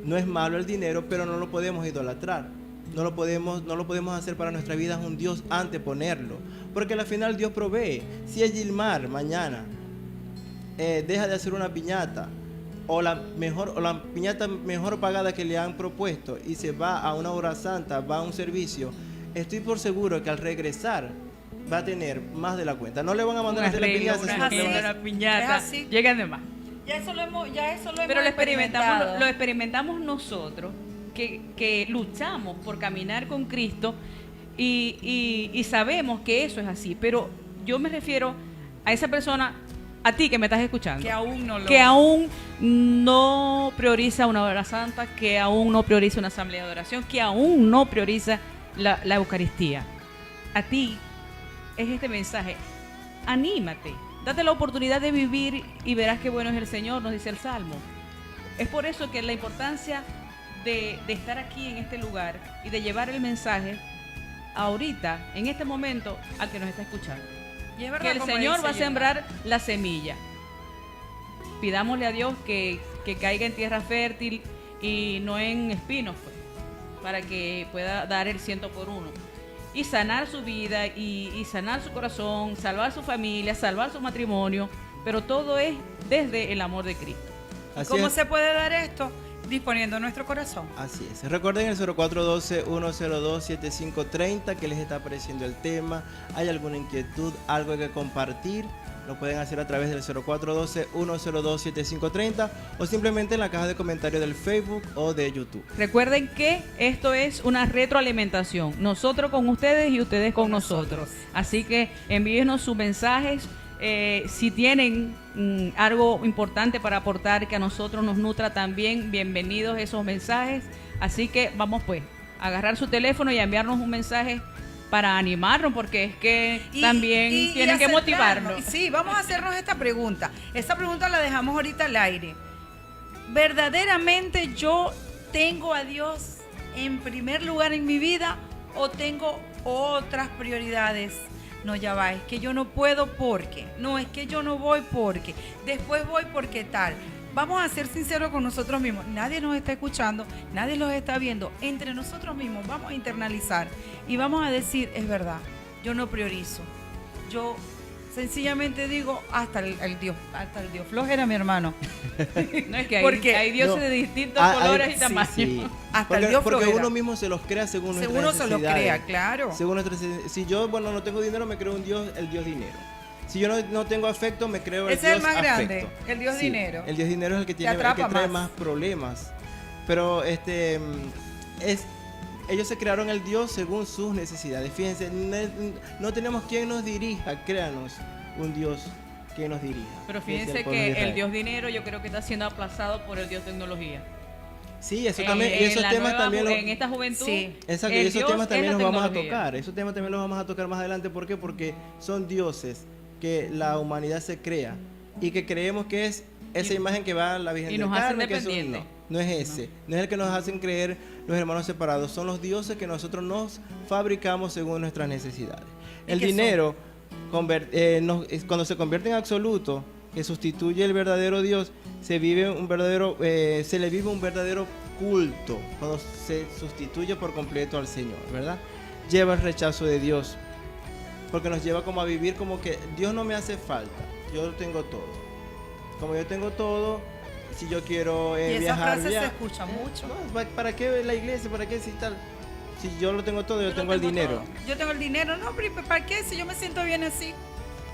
[SPEAKER 3] No es malo el dinero, pero no lo podemos idolatrar. No lo podemos hacer para nuestra vida un Dios anteponerlo. Porque al final Dios provee. Si el Gilmar mañana deja de hacer una piñata, o la piñata mejor pagada que le han propuesto, y se va a una hora santa, va a un servicio, estoy por seguro que al regresar va a tener más de la cuenta. No le van a mandar a hacer
[SPEAKER 4] la piñata, llegan de más.
[SPEAKER 2] Ya eso lo hemos
[SPEAKER 4] Pero lo experimentamos nosotros, que luchamos por caminar con Cristo y sabemos que eso es así. Pero yo me refiero a esa persona, a ti que me estás escuchando, que aún no prioriza una hora santa, que aún no prioriza una asamblea de oración, que aún no prioriza la Eucaristía. A ti es este mensaje: anímate, date la oportunidad de vivir y verás qué bueno es el Señor, nos dice el Salmo. Es por eso que la importancia de estar aquí en este lugar y de llevar el mensaje ahorita, en este momento, al que nos está escuchando. Que el Señor va a sembrar la semilla. Pidámosle a Dios que caiga en tierra fértil y no en espinos, pues, para que pueda dar el 100 por 1 y sanar su vida y sanar su corazón, salvar su familia, salvar su matrimonio, pero todo es desde el amor de Cristo.
[SPEAKER 2] ¿Cómo se puede dar esto? Disponiendo nuestro corazón.
[SPEAKER 3] Así es. Recuerden el 0412-102-7530 que les está apareciendo el tema. ¿Hay alguna inquietud, algo que compartir? Lo pueden hacer a través del 0412-102-7530 o simplemente en la caja de comentarios del Facebook o de YouTube.
[SPEAKER 4] Recuerden que esto es una retroalimentación. Nosotros con ustedes y ustedes con nosotros. Así que envíenos sus mensajes. Si tienen algo importante para aportar que a nosotros nos nutra también, bienvenidos esos mensajes. Así que vamos pues a agarrar su teléfono y a enviarnos un mensaje para animarnos, porque es que también tienen que motivarnos.
[SPEAKER 2] Sí, vamos a hacernos esta pregunta. Esta pregunta la dejamos ahorita al aire. ¿Verdaderamente yo tengo a Dios en primer lugar en mi vida o tengo otras prioridades? No, ya va, es que yo no puedo porque, no, es que yo no voy porque, después voy porque tal. Vamos a ser sinceros con nosotros mismos. Nadie nos está escuchando, nadie los está viendo. Entre nosotros mismos vamos a internalizar y vamos a decir: es verdad, yo no priorizo. Yo sencillamente digo, hasta el Dios flojera, mi hermano.
[SPEAKER 4] No, es que hay dioses de distintos colores y tamaños. Sí.
[SPEAKER 2] Hasta el Dios flojera.
[SPEAKER 3] Porque uno mismo se los crea según nuestras necesidades.
[SPEAKER 2] Uno se los crea, claro.
[SPEAKER 3] Si yo, no tengo dinero, me creo un Dios, el Dios dinero. Si yo no tengo afecto, me creo el Dios afecto.
[SPEAKER 2] Ese es el más grande, el Dios dinero.
[SPEAKER 3] El Dios dinero es el que trae más problemas. Pero ellos se crearon el Dios según sus necesidades. Fíjense, no tenemos quien nos dirija, créanos, un Dios que nos dirija.
[SPEAKER 4] Pero fíjense que el Dios dinero yo creo que está siendo aplazado por el Dios tecnología.
[SPEAKER 3] Sí, eso también, y esos temas también
[SPEAKER 4] en esta juventud.
[SPEAKER 2] Sí.
[SPEAKER 3] Exacto, y
[SPEAKER 4] el
[SPEAKER 3] esos
[SPEAKER 4] Dios
[SPEAKER 3] temas
[SPEAKER 4] es
[SPEAKER 3] también
[SPEAKER 4] la
[SPEAKER 3] los vamos a
[SPEAKER 4] tecnología.
[SPEAKER 3] tocar. Esos temas también los vamos a tocar más adelante. ¿Por qué? Porque son dioses que la humanidad se crea y que creemos que es esa imagen que va a la Virgen
[SPEAKER 4] y
[SPEAKER 3] del
[SPEAKER 4] nos hacen
[SPEAKER 3] Carmen, que eso
[SPEAKER 4] dependientes.
[SPEAKER 3] no es ese, no es el que nos hacen creer los hermanos separados, son los dioses que nosotros nos fabricamos según nuestras necesidades.
[SPEAKER 2] ¿Y
[SPEAKER 3] El
[SPEAKER 2] qué son?
[SPEAKER 3] dinero, cuando se convierte en absoluto, que sustituye el verdadero Dios, se le vive un verdadero culto cuando se sustituye por completo al Señor, ¿verdad? Lleva el rechazo de Dios, porque nos lleva como a vivir como que Dios no me hace falta, yo lo tengo todo. Como yo tengo todo, si yo quiero
[SPEAKER 2] Y esa
[SPEAKER 3] viajar,
[SPEAKER 2] frase se escucha mucho.
[SPEAKER 3] no, ¿para qué la iglesia? ¿Para qué si tal? Si yo lo tengo todo, yo tengo el dinero.
[SPEAKER 2] todo. Yo tengo el dinero, no, pero ¿para qué? Si yo me siento bien así.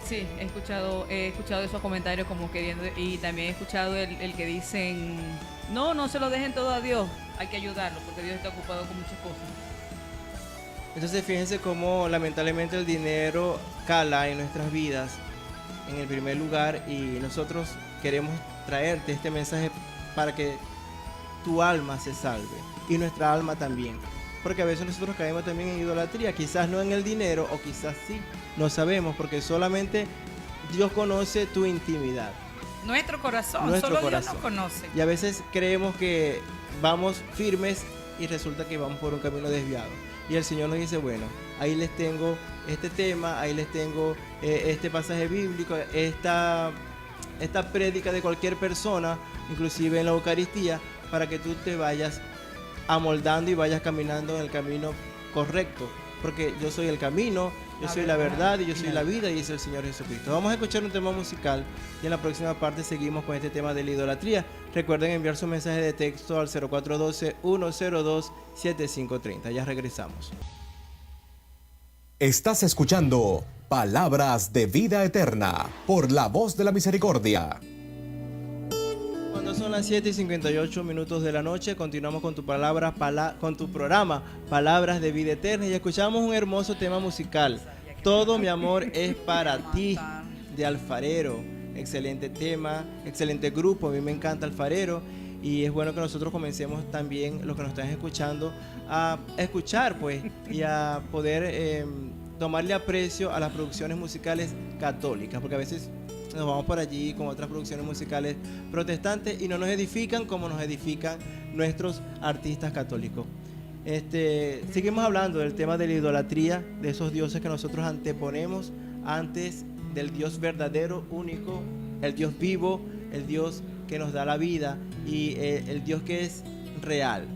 [SPEAKER 4] Sí, he escuchado esos comentarios como queriendo, y también he escuchado el que dicen, no se lo dejen todo a Dios, hay que ayudarlo porque Dios está ocupado con muchas cosas.
[SPEAKER 3] Entonces fíjense cómo lamentablemente el dinero cala en nuestras vidas en el primer lugar, y nosotros queremos traerte este mensaje para que tu alma se salve y nuestra alma también, porque a veces nosotros caemos también en idolatría, quizás no en el dinero o quizás sí, no sabemos, porque solamente Dios conoce tu intimidad.
[SPEAKER 2] Nuestro corazón,
[SPEAKER 3] Nuestro
[SPEAKER 2] solo
[SPEAKER 3] corazón.
[SPEAKER 2] Dios nos conoce.
[SPEAKER 3] Y a veces creemos que vamos firmes y resulta que vamos por un camino desviado. Y el Señor nos dice, bueno, ahí les tengo este tema, ahí les tengo este pasaje bíblico, esta prédica de cualquier persona, inclusive en la Eucaristía, para que tú te vayas amoldando y vayas caminando en el camino correcto. Porque yo soy el camino, yo soy la verdad y yo soy la vida, y dice el Señor Jesucristo. Vamos a escuchar un tema musical y en la próxima parte seguimos con este tema de la idolatría. Recuerden enviar su mensaje de texto al 0412-102-7530. Ya regresamos.
[SPEAKER 1] Estás escuchando Palabras de Vida Eterna por la Voz de la Misericordia.
[SPEAKER 3] Cuando son las 7:58 de la noche, continuamos con tu con tu programa Palabras de Vida Eterna, y escuchamos un hermoso tema musical. Todo mi amor es para ti, de Alfarero. Excelente tema, excelente grupo. A mí me encanta Alfarero, y es bueno que nosotros comencemos también, los que nos están escuchando, a escuchar pues y a poder tomarle aprecio a las producciones musicales católicas, porque a veces nos vamos por allí con otras producciones musicales protestantes y no nos edifican como nos edifican nuestros artistas católicos. Seguimos hablando del tema de la idolatría, de esos dioses que nosotros anteponemos antes del Dios verdadero, único, el Dios vivo, el Dios que nos da la vida, y el Dios que es real.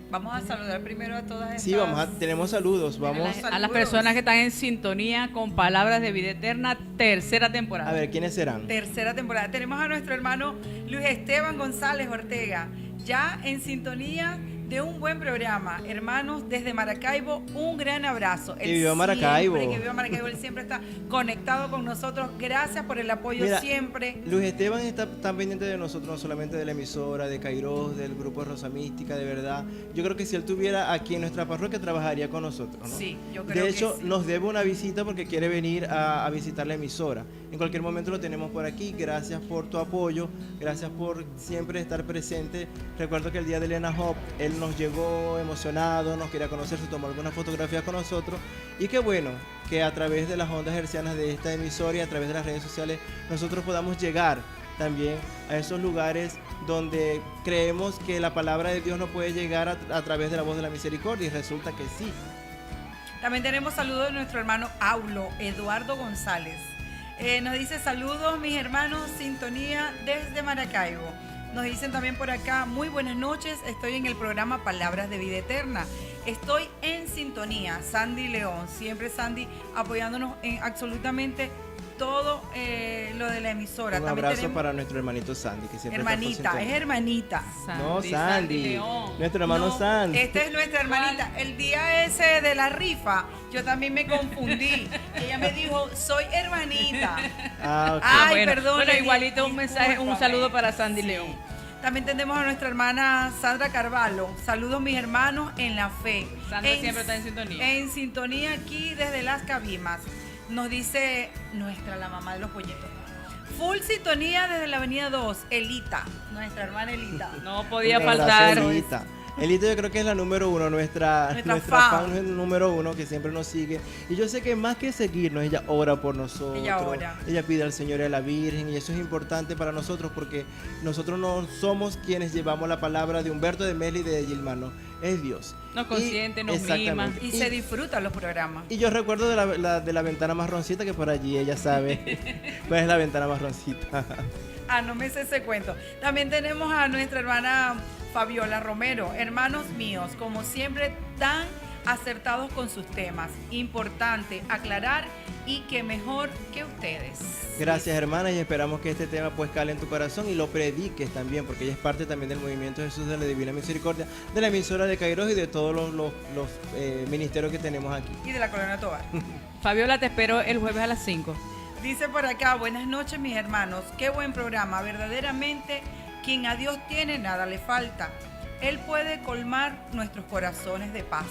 [SPEAKER 2] Vamos a saludar primero a todas estas.
[SPEAKER 3] Sí, tenemos saludos. Vamos
[SPEAKER 4] A las personas que están en sintonía con Palabras de Vida Eterna, tercera temporada.
[SPEAKER 3] a ver quiénes serán.
[SPEAKER 2] Tercera temporada. Tenemos a nuestro hermano Luis Esteban González Ortega, ya en sintonía de un buen programa. Hermanos, desde Maracaibo, un gran abrazo.
[SPEAKER 3] Que viva Maracaibo.
[SPEAKER 2] Que viva Maracaibo, él siempre está conectado con nosotros. Gracias por el apoyo.
[SPEAKER 3] Mira,
[SPEAKER 2] siempre.
[SPEAKER 3] Luis Esteban está tan pendiente de nosotros, no solamente de la emisora, de Kairos, del grupo Rosa Mística, de verdad. Yo creo que si él tuviera aquí en nuestra parroquia, trabajaría con nosotros, ¿no?
[SPEAKER 2] Sí, yo creo
[SPEAKER 3] de
[SPEAKER 2] que
[SPEAKER 3] hecho,
[SPEAKER 2] sí.
[SPEAKER 3] nos debe una visita porque quiere venir a visitar la emisora. En cualquier momento lo tenemos por aquí. Gracias por tu apoyo, gracias por siempre estar presente. Recuerdo que el día de Elena Hop, él nos llegó emocionado, nos quería conocer, se tomó algunas fotografías con nosotros, y qué bueno que a través de las ondas hercianas de esta emisora y a través de las redes sociales nosotros podamos llegar también a esos lugares donde creemos que la palabra de Dios no puede llegar a través de la voz de la misericordia, y resulta que sí.
[SPEAKER 2] También tenemos saludos de nuestro hermano Aulo, Eduardo González. Nos dice saludos mis hermanos, sintonía desde Maracaibo. Nos dicen también por acá, muy buenas noches, estoy en el programa Palabras de Vida Eterna. Estoy en sintonía, Sandy León, siempre Sandy apoyándonos en absolutamente todo lo de la emisora.
[SPEAKER 3] Un
[SPEAKER 2] También
[SPEAKER 3] abrazo
[SPEAKER 2] tenemos
[SPEAKER 3] para nuestro hermanito Sandy, que siempre
[SPEAKER 2] hermanita,
[SPEAKER 3] está por
[SPEAKER 2] es
[SPEAKER 3] sintonía.
[SPEAKER 2] hermanita.
[SPEAKER 3] No, Sandy,
[SPEAKER 4] León.
[SPEAKER 3] nuestro hermano
[SPEAKER 2] No,
[SPEAKER 3] Sandy.
[SPEAKER 2] esta es nuestra hermanita. El día ese de la rifa, yo también me confundí. Ella me dijo, soy hermanita.
[SPEAKER 3] Ah, ok.
[SPEAKER 2] Ay,
[SPEAKER 4] bueno,
[SPEAKER 2] perdón,
[SPEAKER 4] bueno,
[SPEAKER 2] le dije,
[SPEAKER 4] igualito un mensaje, un
[SPEAKER 2] discúlpame.
[SPEAKER 4] saludo para Sandy
[SPEAKER 2] Sí.
[SPEAKER 4] León.
[SPEAKER 2] También tenemos a nuestra hermana Sandra Carvalho. Saludos mis hermanos en la fe.
[SPEAKER 4] Sandra siempre está en sintonía.
[SPEAKER 2] En sintonía aquí desde Las Cabimas. Nos dice la mamá de los pollitos. Full sintonía desde la avenida 2, Elita, nuestra hermana Elita.
[SPEAKER 4] No podía
[SPEAKER 3] Un abrazo,
[SPEAKER 4] faltar.
[SPEAKER 3] Elita. Elita yo creo que es la número uno, nuestra fan número uno que siempre nos sigue. Y yo sé que más que seguirnos, ella ora por nosotros.
[SPEAKER 2] Ella ora.
[SPEAKER 3] Ella pide al Señor y a la Virgen. Y eso es importante para nosotros porque nosotros no somos quienes llevamos la palabra de Humberto, de Meli y de Gilmar, no. Es Dios.
[SPEAKER 4] Nos consiente, nos mima.
[SPEAKER 2] Y se disfrutan los programas.
[SPEAKER 3] Y yo recuerdo de la ventana marroncita, que por allí ella sabe cuál es la ventana marroncita.
[SPEAKER 2] No me sé ese cuento. También tenemos a nuestra hermana Fabiola Romero. Hermanos míos, como siempre, tan acertados con sus temas. Importante aclarar y que mejor que ustedes.
[SPEAKER 3] Gracias, hermana, y esperamos que este tema pues cale en tu corazón y lo prediques también, porque ella es parte también del Movimiento Jesús de la Divina Misericordia, de la emisora de Kairos y de todos los ministerios que tenemos aquí.
[SPEAKER 2] Y de la Colonia Tobar.
[SPEAKER 4] Fabiola, te espero el jueves a las 5.
[SPEAKER 2] Dice por acá, buenas noches mis hermanos, qué buen programa, verdaderamente quien a Dios tiene nada le falta. Él puede colmar nuestros corazones de paz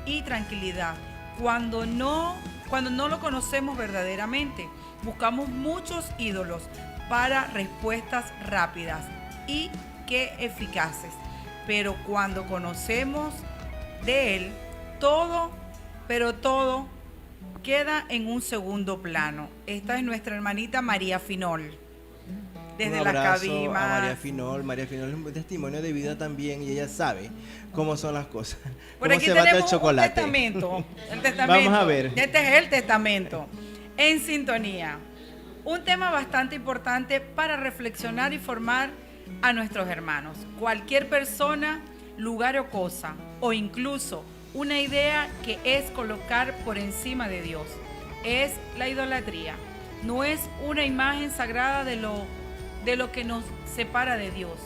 [SPEAKER 2] y tranquilidad. Cuando no lo conocemos verdaderamente, buscamos muchos ídolos para respuestas rápidas y que eficaces. Pero cuando conocemos de Él, todo queda en un segundo plano. Esta es nuestra hermanita María Finol. Desde
[SPEAKER 3] un abrazo
[SPEAKER 2] Las Cabimas.
[SPEAKER 3] a María Finol. María Finol es un testimonio de vida también y ella sabe cómo son las cosas.
[SPEAKER 2] Por
[SPEAKER 3] Cómo
[SPEAKER 2] aquí
[SPEAKER 3] se bate el
[SPEAKER 2] tenemos
[SPEAKER 3] chocolate.
[SPEAKER 2] el testamento.
[SPEAKER 3] Vamos a ver.
[SPEAKER 2] Este es el testamento. En sintonía. Un tema bastante importante para reflexionar y formar a nuestros hermanos. Cualquier persona, lugar o cosa, o incluso una idea que es colocar por encima de Dios, es la idolatría. No es una imagen sagrada de lo que nos separa de Dios.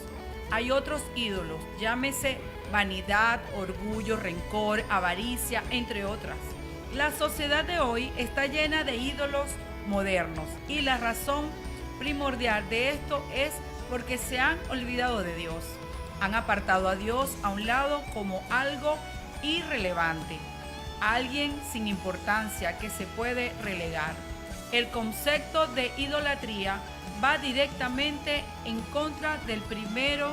[SPEAKER 2] Hay otros ídolos, llámese vanidad, orgullo, rencor, avaricia, entre otras. La sociedad de hoy está llena de ídolos modernos y la razón primordial de esto es porque se han olvidado de Dios. Han apartado a Dios a un lado como algo irrelevante, alguien sin importancia que se puede relegar. El concepto de idolatría va directamente en contra del primero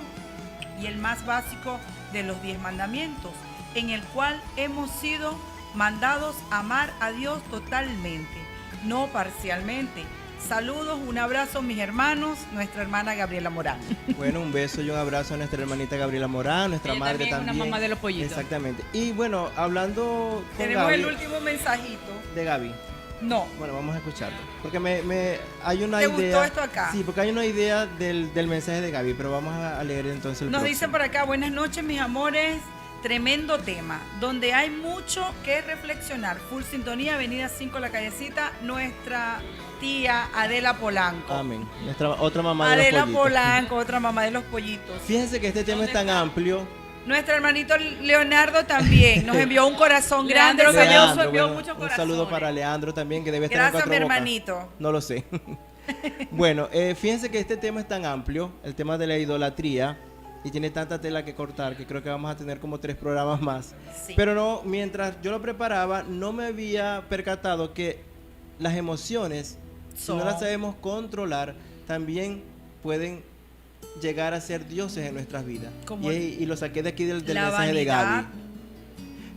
[SPEAKER 2] y el más básico de los 10 mandamientos, en el cual hemos sido mandados a amar a Dios totalmente, no parcialmente. Saludos, un abrazo mis hermanos, nuestra hermana Gabriela Morán.
[SPEAKER 3] Bueno, un beso y un abrazo a nuestra hermanita Gabriela Morán, nuestra
[SPEAKER 4] Ella
[SPEAKER 3] madre
[SPEAKER 4] también,
[SPEAKER 3] también.
[SPEAKER 4] una mamá de los pollitos.
[SPEAKER 3] Exactamente. Y bueno, hablando con
[SPEAKER 2] Tenemos
[SPEAKER 3] Gaby,
[SPEAKER 2] el último mensajito.
[SPEAKER 3] de Gaby.
[SPEAKER 2] No.
[SPEAKER 3] Bueno, vamos a escucharlo. Porque hay una
[SPEAKER 2] ¿Te
[SPEAKER 3] idea.
[SPEAKER 2] gustó esto acá?
[SPEAKER 3] Sí, porque hay una idea del mensaje de Gaby, pero vamos a leer entonces el
[SPEAKER 2] Nos
[SPEAKER 3] próximo.
[SPEAKER 2] dice por acá, buenas noches mis amores, tremendo tema, donde hay mucho que reflexionar. Full sintonía, avenida 5, La Callecita, nuestra tía Adela Polanco.
[SPEAKER 3] Amén. Nuestra otra mamá
[SPEAKER 2] Adela
[SPEAKER 3] de los pollitos.
[SPEAKER 2] Polanco, otra mamá de los pollitos.
[SPEAKER 3] Fíjense que este tema es tan amplio.
[SPEAKER 2] Nuestro hermanito Leonardo también nos envió un corazón grande. Lo que yo
[SPEAKER 3] Leandro,
[SPEAKER 2] envió
[SPEAKER 3] bueno,
[SPEAKER 2] muchos
[SPEAKER 3] un
[SPEAKER 2] corazones.
[SPEAKER 3] saludo para Leandro también, que debe estar
[SPEAKER 2] Gracias,
[SPEAKER 3] en
[SPEAKER 2] mi
[SPEAKER 3] Cuatro Bocas.
[SPEAKER 2] hermanito.
[SPEAKER 3] No lo sé. Bueno, fíjense que este tema es tan amplio, el tema de la idolatría, y tiene tanta tela que cortar que creo que vamos a tener como 3 programas más.
[SPEAKER 2] Sí.
[SPEAKER 3] Pero no, mientras yo lo preparaba, no me había percatado que las emociones, si no las sabemos controlar, también pueden llegar a ser dioses en nuestras vidas. Y lo saqué de aquí del
[SPEAKER 2] la
[SPEAKER 3] mensaje de
[SPEAKER 2] vanidad.
[SPEAKER 3] Gaby.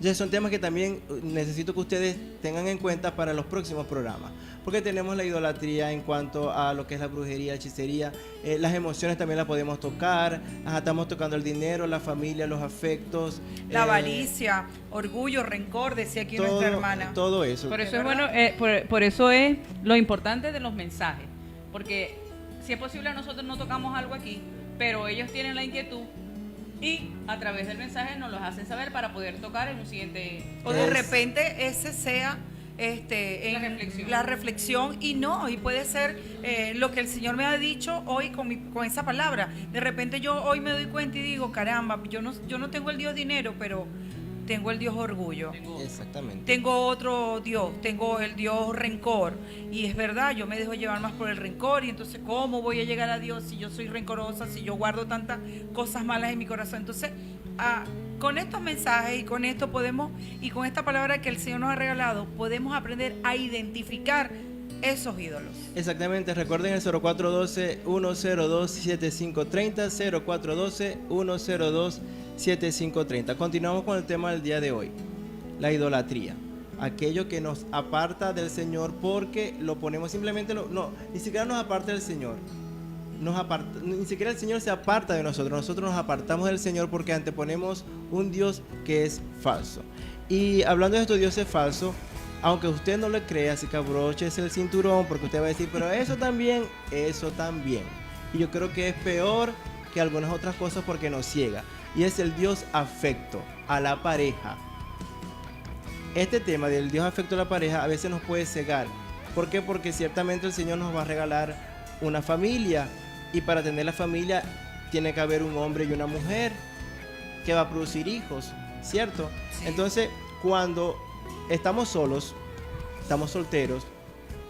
[SPEAKER 3] Ya son temas que también necesito que ustedes tengan en cuenta para los próximos programas. Porque tenemos la idolatría en cuanto a lo que es la brujería, hechicería. Las emociones también las podemos tocar. Estamos tocando el dinero, la familia, los afectos.
[SPEAKER 2] La avaricia, orgullo, rencor, decía aquí
[SPEAKER 3] todo,
[SPEAKER 2] nuestra hermana.
[SPEAKER 3] Todo eso.
[SPEAKER 4] Por eso
[SPEAKER 2] ¿Es
[SPEAKER 4] es bueno, por eso es lo importante de los mensajes. Porque si es posible nosotros no tocamos algo aquí, pero ellos tienen la inquietud y a través del mensaje nos los hacen saber para poder tocar en un siguiente.
[SPEAKER 2] O de repente ese sea la reflexión y puede ser lo que el Señor me ha dicho hoy con esa palabra. De repente yo hoy me doy cuenta y digo, caramba, yo no tengo el Dios dinero, pero tengo el Dios orgullo.
[SPEAKER 3] Exactamente.
[SPEAKER 2] Tengo otro Dios, tengo el Dios rencor. Y es verdad, yo me dejo llevar más por el rencor. Y entonces, ¿cómo voy a llegar a Dios si yo soy rencorosa, si yo guardo tantas cosas malas en mi corazón? Entonces, con estos mensajes y con esto y con esta palabra que el Señor nos ha regalado, podemos aprender a identificar esos ídolos.
[SPEAKER 3] Exactamente, recuerden el 0412-102-7530, 0412-102-7530. Continuamos con el tema del día de hoy, la idolatría. Aquello que nos aparta del Señor porque lo ponemos simplemente, ni siquiera nos aparta del Señor. Ni siquiera el Señor se aparta de nosotros. Nosotros nos apartamos del Señor porque anteponemos un Dios que es falso. Y hablando de estos dioses falsos, aunque usted no le crea, así que abróchese el cinturón, porque usted va a decir, pero eso también. Y yo creo que es peor que algunas otras cosas porque nos ciega. Y es el Dios afecto a la pareja. Este tema del Dios afecto a la pareja a veces nos puede cegar. ¿Por qué? Porque ciertamente el Señor nos va a regalar una familia. Y para tener la familia tiene que haber un hombre y una mujer que va a producir hijos, ¿cierto? Sí. Entonces, cuando estamos solos, estamos solteros,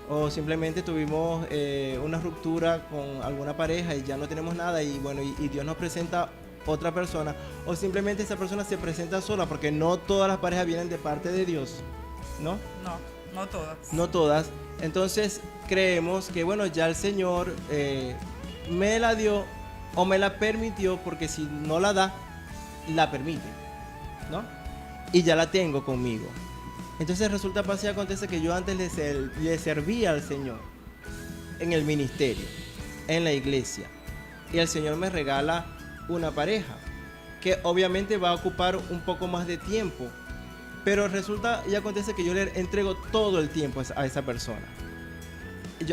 [SPEAKER 3] o simplemente tuvimos una ruptura con alguna pareja y ya no tenemos nada, y bueno, y Dios nos presenta otra persona, o simplemente esa persona se presenta sola, porque no todas las parejas vienen de parte de Dios, ¿no?
[SPEAKER 2] No todas.
[SPEAKER 3] No todas. Entonces creemos que bueno, ya el Señor me la dio o me la permitió, porque si no la da, la permite, ¿no? Y ya la tengo conmigo. Entonces resulta, pasa y acontece que yo antes le servía al Señor en el ministerio, en la iglesia, y el Señor me regala una pareja que obviamente va a ocupar un poco más de tiempo, pero resulta y acontece que yo le entrego todo el tiempo a esa persona.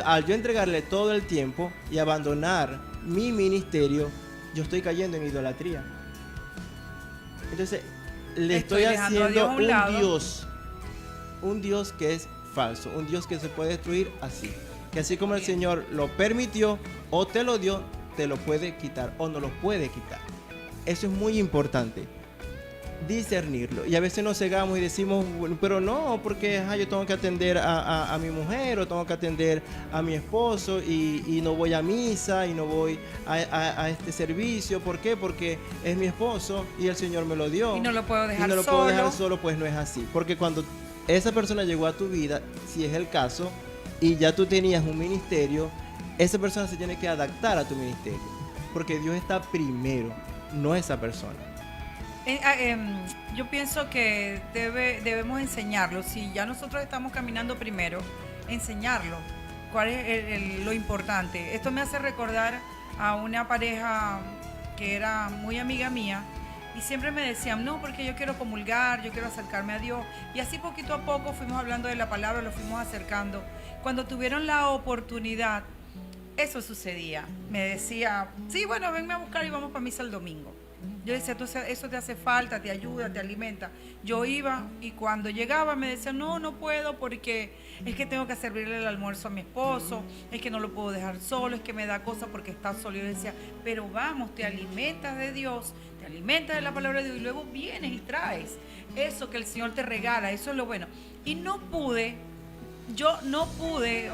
[SPEAKER 3] Al yo entregarle todo el tiempo y abandonar mi ministerio, yo estoy cayendo en idolatría. Entonces le estoy haciendo un Dios que es falso, un Dios que se puede destruir así. Que así como el Señor lo permitió o te lo dio, te lo puede quitar o no lo puede quitar. Eso es muy importante, discernirlo. Y a veces nos cegamos y decimos, bueno, pero no, porque yo tengo que atender a mi mujer, o tengo que atender a mi esposo, y no voy a misa, y no voy a este servicio. ¿Por qué? Porque es mi esposo y el Señor me lo dio.
[SPEAKER 2] Y no lo puedo dejar
[SPEAKER 3] solo.
[SPEAKER 2] puedo
[SPEAKER 3] dejar solo, pues no es así. Porque cuando esa persona llegó a tu vida, si es el caso, y ya tú tenías un ministerio, esa persona se tiene que adaptar a tu ministerio. Porque Dios está primero, no esa persona.
[SPEAKER 2] Yo pienso que debemos enseñarlo. Si ya nosotros estamos caminando primero, enseñarlo. ¿Cuál es lo importante? Esto me hace recordar a una pareja que era muy amiga mía, y siempre me decían, no, porque yo quiero comulgar, yo quiero acercarme a Dios. Y así poquito a poco fuimos hablando de la palabra, lo fuimos acercando. Cuando tuvieron la oportunidad, eso sucedía. Me decía, sí, bueno, venme a buscar y vamos para misa el domingo. Yo decía, eso te hace falta, te ayuda, te alimenta. Yo iba, y cuando llegaba me decía, no puedo, porque es que tengo que servirle el almuerzo a mi esposo, es que no lo puedo dejar solo, es que me da cosa porque está solo. Yo decía, pero vamos, te alimentas de Dios, te alimentas de la palabra de Dios, y luego vienes y traes eso que el Señor te regala. Eso es lo bueno. Y yo no pude,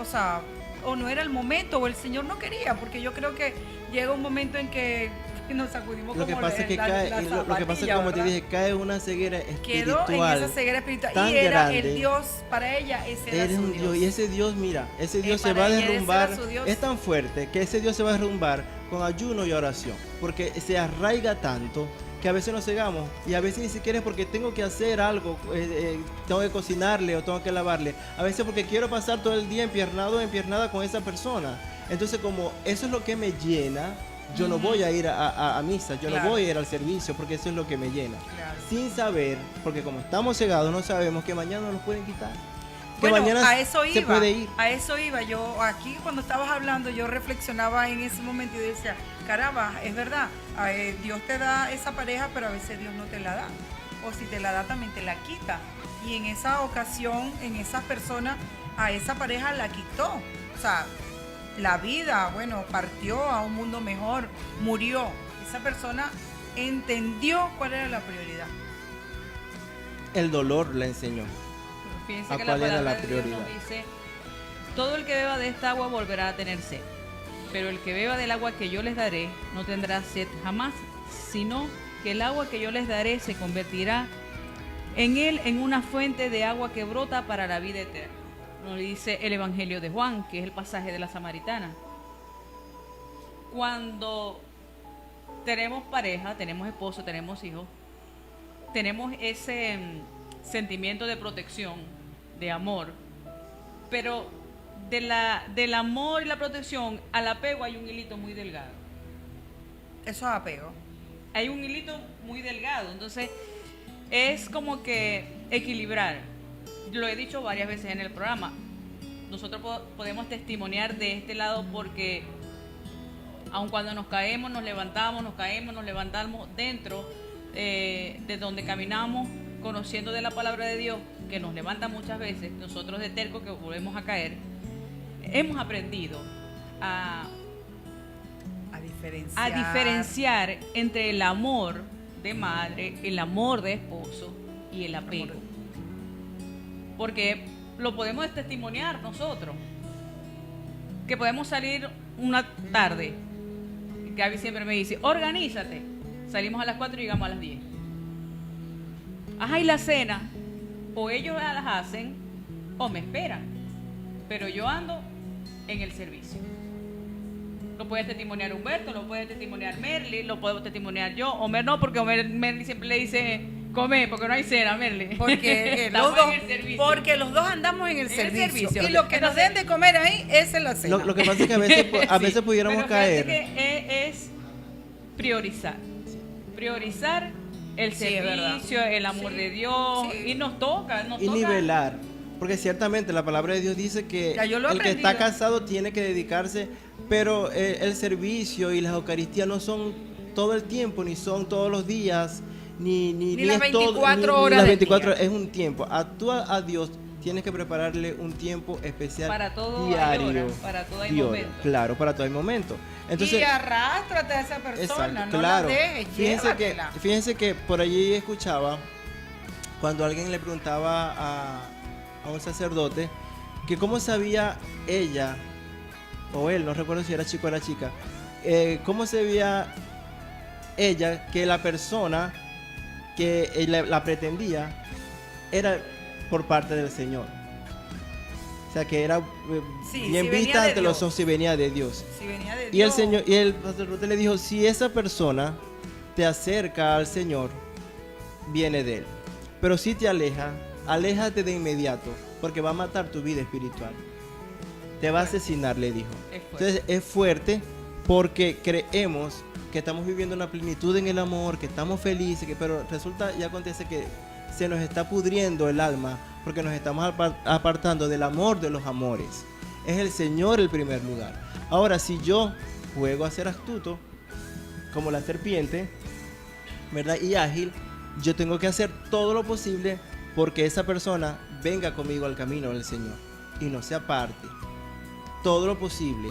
[SPEAKER 2] o no era el momento, o el Señor no quería, porque yo creo que llega un momento en que nos sacudimos.
[SPEAKER 3] Lo que pasa es que lo que pasa es que, como te dije, cae una ceguera espiritual.
[SPEAKER 2] Quedó en esa ceguera espiritual, y era grande. El Dios para ella, ese era su Dios.
[SPEAKER 3] Y ese Dios, mira, ese Dios se va a derrumbar. Es tan fuerte que ese Dios se va a derrumbar con ayuno y oración, porque se arraiga tanto que a veces nos cegamos, y a veces ni siquiera es porque tengo que hacer algo, tengo que cocinarle o tengo que lavarle, a veces porque quiero pasar todo el día empiernado o empiernada con esa persona. Entonces, como eso es lo que me llena, yo no voy a ir a misa, yo no voy a ir al servicio, porque eso es lo que me llena. Sin saber, porque como estamos cegados, no sabemos que mañana nos pueden quitar. Que
[SPEAKER 2] bueno,
[SPEAKER 3] mañana
[SPEAKER 2] a eso
[SPEAKER 3] se puede ir.
[SPEAKER 2] A eso iba. Yo aquí, cuando estabas hablando, yo reflexionaba en ese momento y decía, caramba, es verdad, Dios te da esa pareja, pero a veces Dios no te la da. O si te la da, también te la quita. Y en esa ocasión, en esa persona, a esa pareja la quitó. O sea, la vida, bueno, partió a un mundo mejor, murió. Esa persona entendió cuál era la prioridad.
[SPEAKER 3] El dolor la enseñó.
[SPEAKER 4] Fíjense que la palabra de Dios nos dice, todo el que beba de esta agua volverá a tener sed, pero el que beba del agua que yo les daré no tendrá sed jamás, sino que el agua que yo les daré se convertirá en él en una fuente de agua que brota para la vida eterna. nos dice el Evangelio de Juan, que es el pasaje de la Samaritana. Cuando tenemos pareja, tenemos esposo, tenemos hijos, tenemos ese sentimiento de protección, de amor, pero del amor y la protección al apego hay un hilito muy delgado.
[SPEAKER 2] Eso es apego.
[SPEAKER 4] Hay un hilito muy delgado, entonces es como que equilibrar. Lo he dicho varias veces en el programa, nosotros podemos testimoniar de este lado porque aun cuando nos caemos, nos levantamos, nos caemos, nos levantamos dentro de donde caminamos, conociendo de la palabra de Dios, que nos levanta muchas veces, nosotros de terco que volvemos a caer, hemos aprendido a diferenciar entre el amor de madre, el amor de esposo y el apego. Porque lo podemos testimoniar nosotros, que podemos salir una tarde. Gaby siempre me dice, organízate. Salimos a las 4 y llegamos a las 10. Ajá, y la cena, o ellos las hacen o me esperan, pero yo ando en el servicio. Lo puede testimoniar Humberto, lo puede testimoniar Merly, lo puedo testimoniar yo. Homer no, porque Merly siempre le dice, come, porque no hay cena, Merly.
[SPEAKER 2] Porque, porque los dos andamos en el servicio. Y lo que nos den de comer ahí, esa es la cena.
[SPEAKER 3] Lo que pasa es que a veces pudiéramos
[SPEAKER 4] pero
[SPEAKER 3] caer.
[SPEAKER 4] Que es priorizar. Priorizar el servicio, el amor de Dios. Sí. Y nos toca.
[SPEAKER 3] Nivelar. Porque ciertamente la palabra de Dios dice que el que está casado tiene que dedicarse, pero el servicio y las Eucaristías no son todo el tiempo, ni son todos los días, ni
[SPEAKER 2] las 24
[SPEAKER 3] horas.
[SPEAKER 2] Ni
[SPEAKER 3] las 24 horas, es un tiempo. Tú a Dios tienes que prepararle un tiempo especial
[SPEAKER 4] para todo
[SPEAKER 3] diario.
[SPEAKER 4] Hay hora, para todo hay momento.
[SPEAKER 3] Claro, para todo hay momento. Entonces,
[SPEAKER 2] y arrástrate a esa persona,
[SPEAKER 3] exacto,
[SPEAKER 2] no
[SPEAKER 3] claro.
[SPEAKER 2] la dejes,
[SPEAKER 3] Fíjense que por allí escuchaba cuando alguien le preguntaba a un sacerdote que cómo sabía ella o él, no recuerdo si era chico o era chica, cómo sabía ella que la persona que la pretendía era por parte del Señor. O sea, que era bien vista ante los ojos si venía de Dios.
[SPEAKER 2] Si venía de Dios.
[SPEAKER 3] Y el sacerdote le dijo, si esa persona te acerca al Señor, viene de Él. Pero si te aleja, aléjate de inmediato, porque va a matar tu vida espiritual. Te va a asesinar, le dijo. Entonces es fuerte porque creemos que estamos viviendo una plenitud en el amor, que estamos felices, pero resulta y acontece que se nos está pudriendo el alma porque nos estamos apartando del amor de los amores. Es el Señor el primer lugar. Ahora, si yo juego a ser astuto, como la serpiente, ¿verdad? Y ágil, yo tengo que hacer todo lo posible porque esa persona venga conmigo al camino del Señor y no se aparte. Todo lo posible.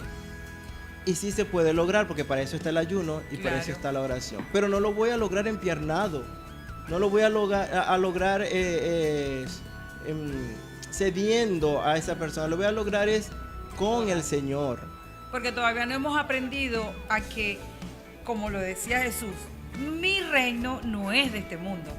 [SPEAKER 3] Y sí se puede lograr, porque para eso está el ayuno y para eso está la oración. Pero no lo voy a lograr empiernado. No lo voy a lograr cediendo a esa persona. Lo voy a lograr es con el Señor.
[SPEAKER 2] Porque todavía no hemos aprendido a que, como lo decía Jesús, mi reino no es de este mundo.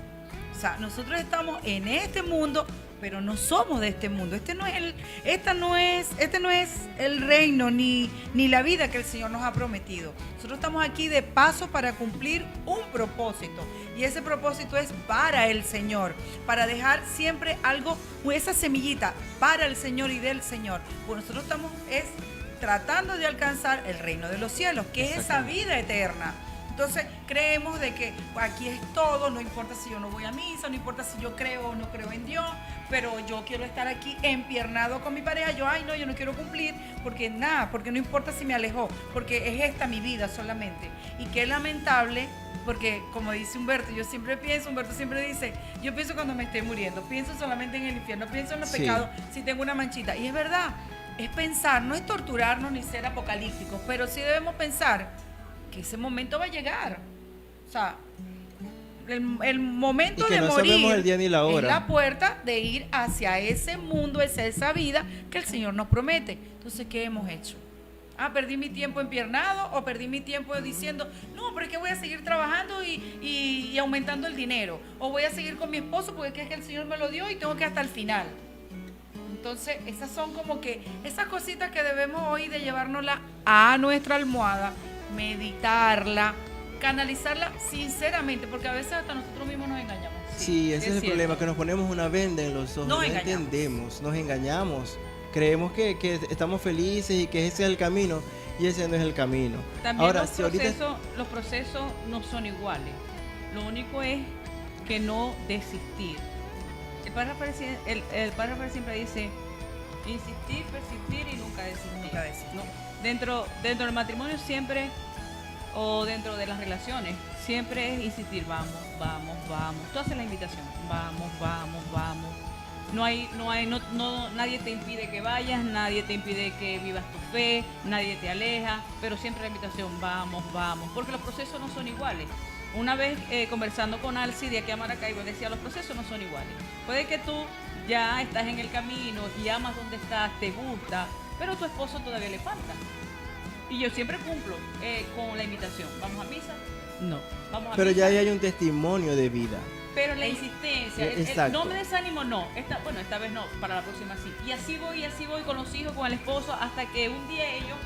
[SPEAKER 2] O sea, nosotros estamos en este mundo, pero no somos de este mundo. Este no es el reino ni la vida que el Señor nos ha prometido. Nosotros estamos aquí de paso para cumplir un propósito. Y ese propósito es para el Señor, para dejar siempre algo, esa semillita para el Señor y del Señor. Pues nosotros estamos tratando de alcanzar el reino de los cielos, que es esa vida eterna. Entonces creemos de que aquí es todo, no importa si yo no voy a misa, no importa si yo creo o no creo en Dios, pero yo quiero estar aquí empiernado con mi pareja. Yo no quiero cumplir porque no importa si me alejó, porque es esta mi vida solamente. Y qué lamentable, porque como dice Humberto, Humberto siempre dice, yo pienso cuando me esté muriendo, pienso solamente en el infierno, pienso en los pecados, si tengo una manchita. Y es verdad, es pensar, no es torturarnos ni ser apocalípticos, pero sí debemos pensar que ese momento va a llegar. O sea, el momento de morir
[SPEAKER 3] el día ni la hora.
[SPEAKER 2] Es la puerta de ir hacia ese mundo, hacia esa vida que el Señor nos promete. Entonces, ¿qué hemos hecho? Perdí mi tiempo empiernado o perdí mi tiempo diciendo, no, pero es que voy a seguir trabajando y aumentando el dinero. O voy a seguir con mi esposo porque es que el Señor me lo dio y tengo que hasta el final. Entonces, esas son como que esas cositas que debemos hoy de llevárnosla a nuestra almohada, meditarla, canalizarla sinceramente, porque a veces hasta nosotros mismos nos engañamos.
[SPEAKER 3] Sí, ese es el
[SPEAKER 2] cierto.
[SPEAKER 3] problema, que nos ponemos una venda en los ojos,
[SPEAKER 2] Nos
[SPEAKER 3] no
[SPEAKER 2] engañamos.
[SPEAKER 3] entendemos, nos engañamos, creemos que estamos felices y que ese es el camino, y ese no es el camino.
[SPEAKER 4] También
[SPEAKER 3] Ahora,
[SPEAKER 4] los,
[SPEAKER 3] si ahorita
[SPEAKER 4] los procesos no son iguales. Lo único es que no desistir. El Padre Rafael siempre dice, insistir, persistir y nunca desistir.
[SPEAKER 2] Nunca desistir.
[SPEAKER 4] ¿No? Dentro del matrimonio siempre, o dentro de las relaciones, siempre es insistir, vamos, vamos, vamos. Tú haces la invitación, vamos, vamos, vamos. Nadie te impide que vayas, nadie te impide que vivas tu fe, nadie te aleja, pero siempre la invitación, vamos, vamos, porque los procesos no son iguales. Una vez conversando con Alci de aquí a Maracaibo, decía, los procesos no son iguales. Puede que tú ya estás en el camino y amas donde estás, te gusta, pero a tu esposo todavía le falta. Y yo siempre cumplo con la invitación. ¿Vamos a misa? No. ¿Vamos a
[SPEAKER 3] pero
[SPEAKER 4] misa?
[SPEAKER 3] ya ahí hay un testimonio de vida.
[SPEAKER 4] Pero la insistencia,
[SPEAKER 3] Exacto.
[SPEAKER 4] no me desanimo, no. Esta vez no, para la próxima sí. Y así voy con los hijos, con el esposo, hasta que un día ellos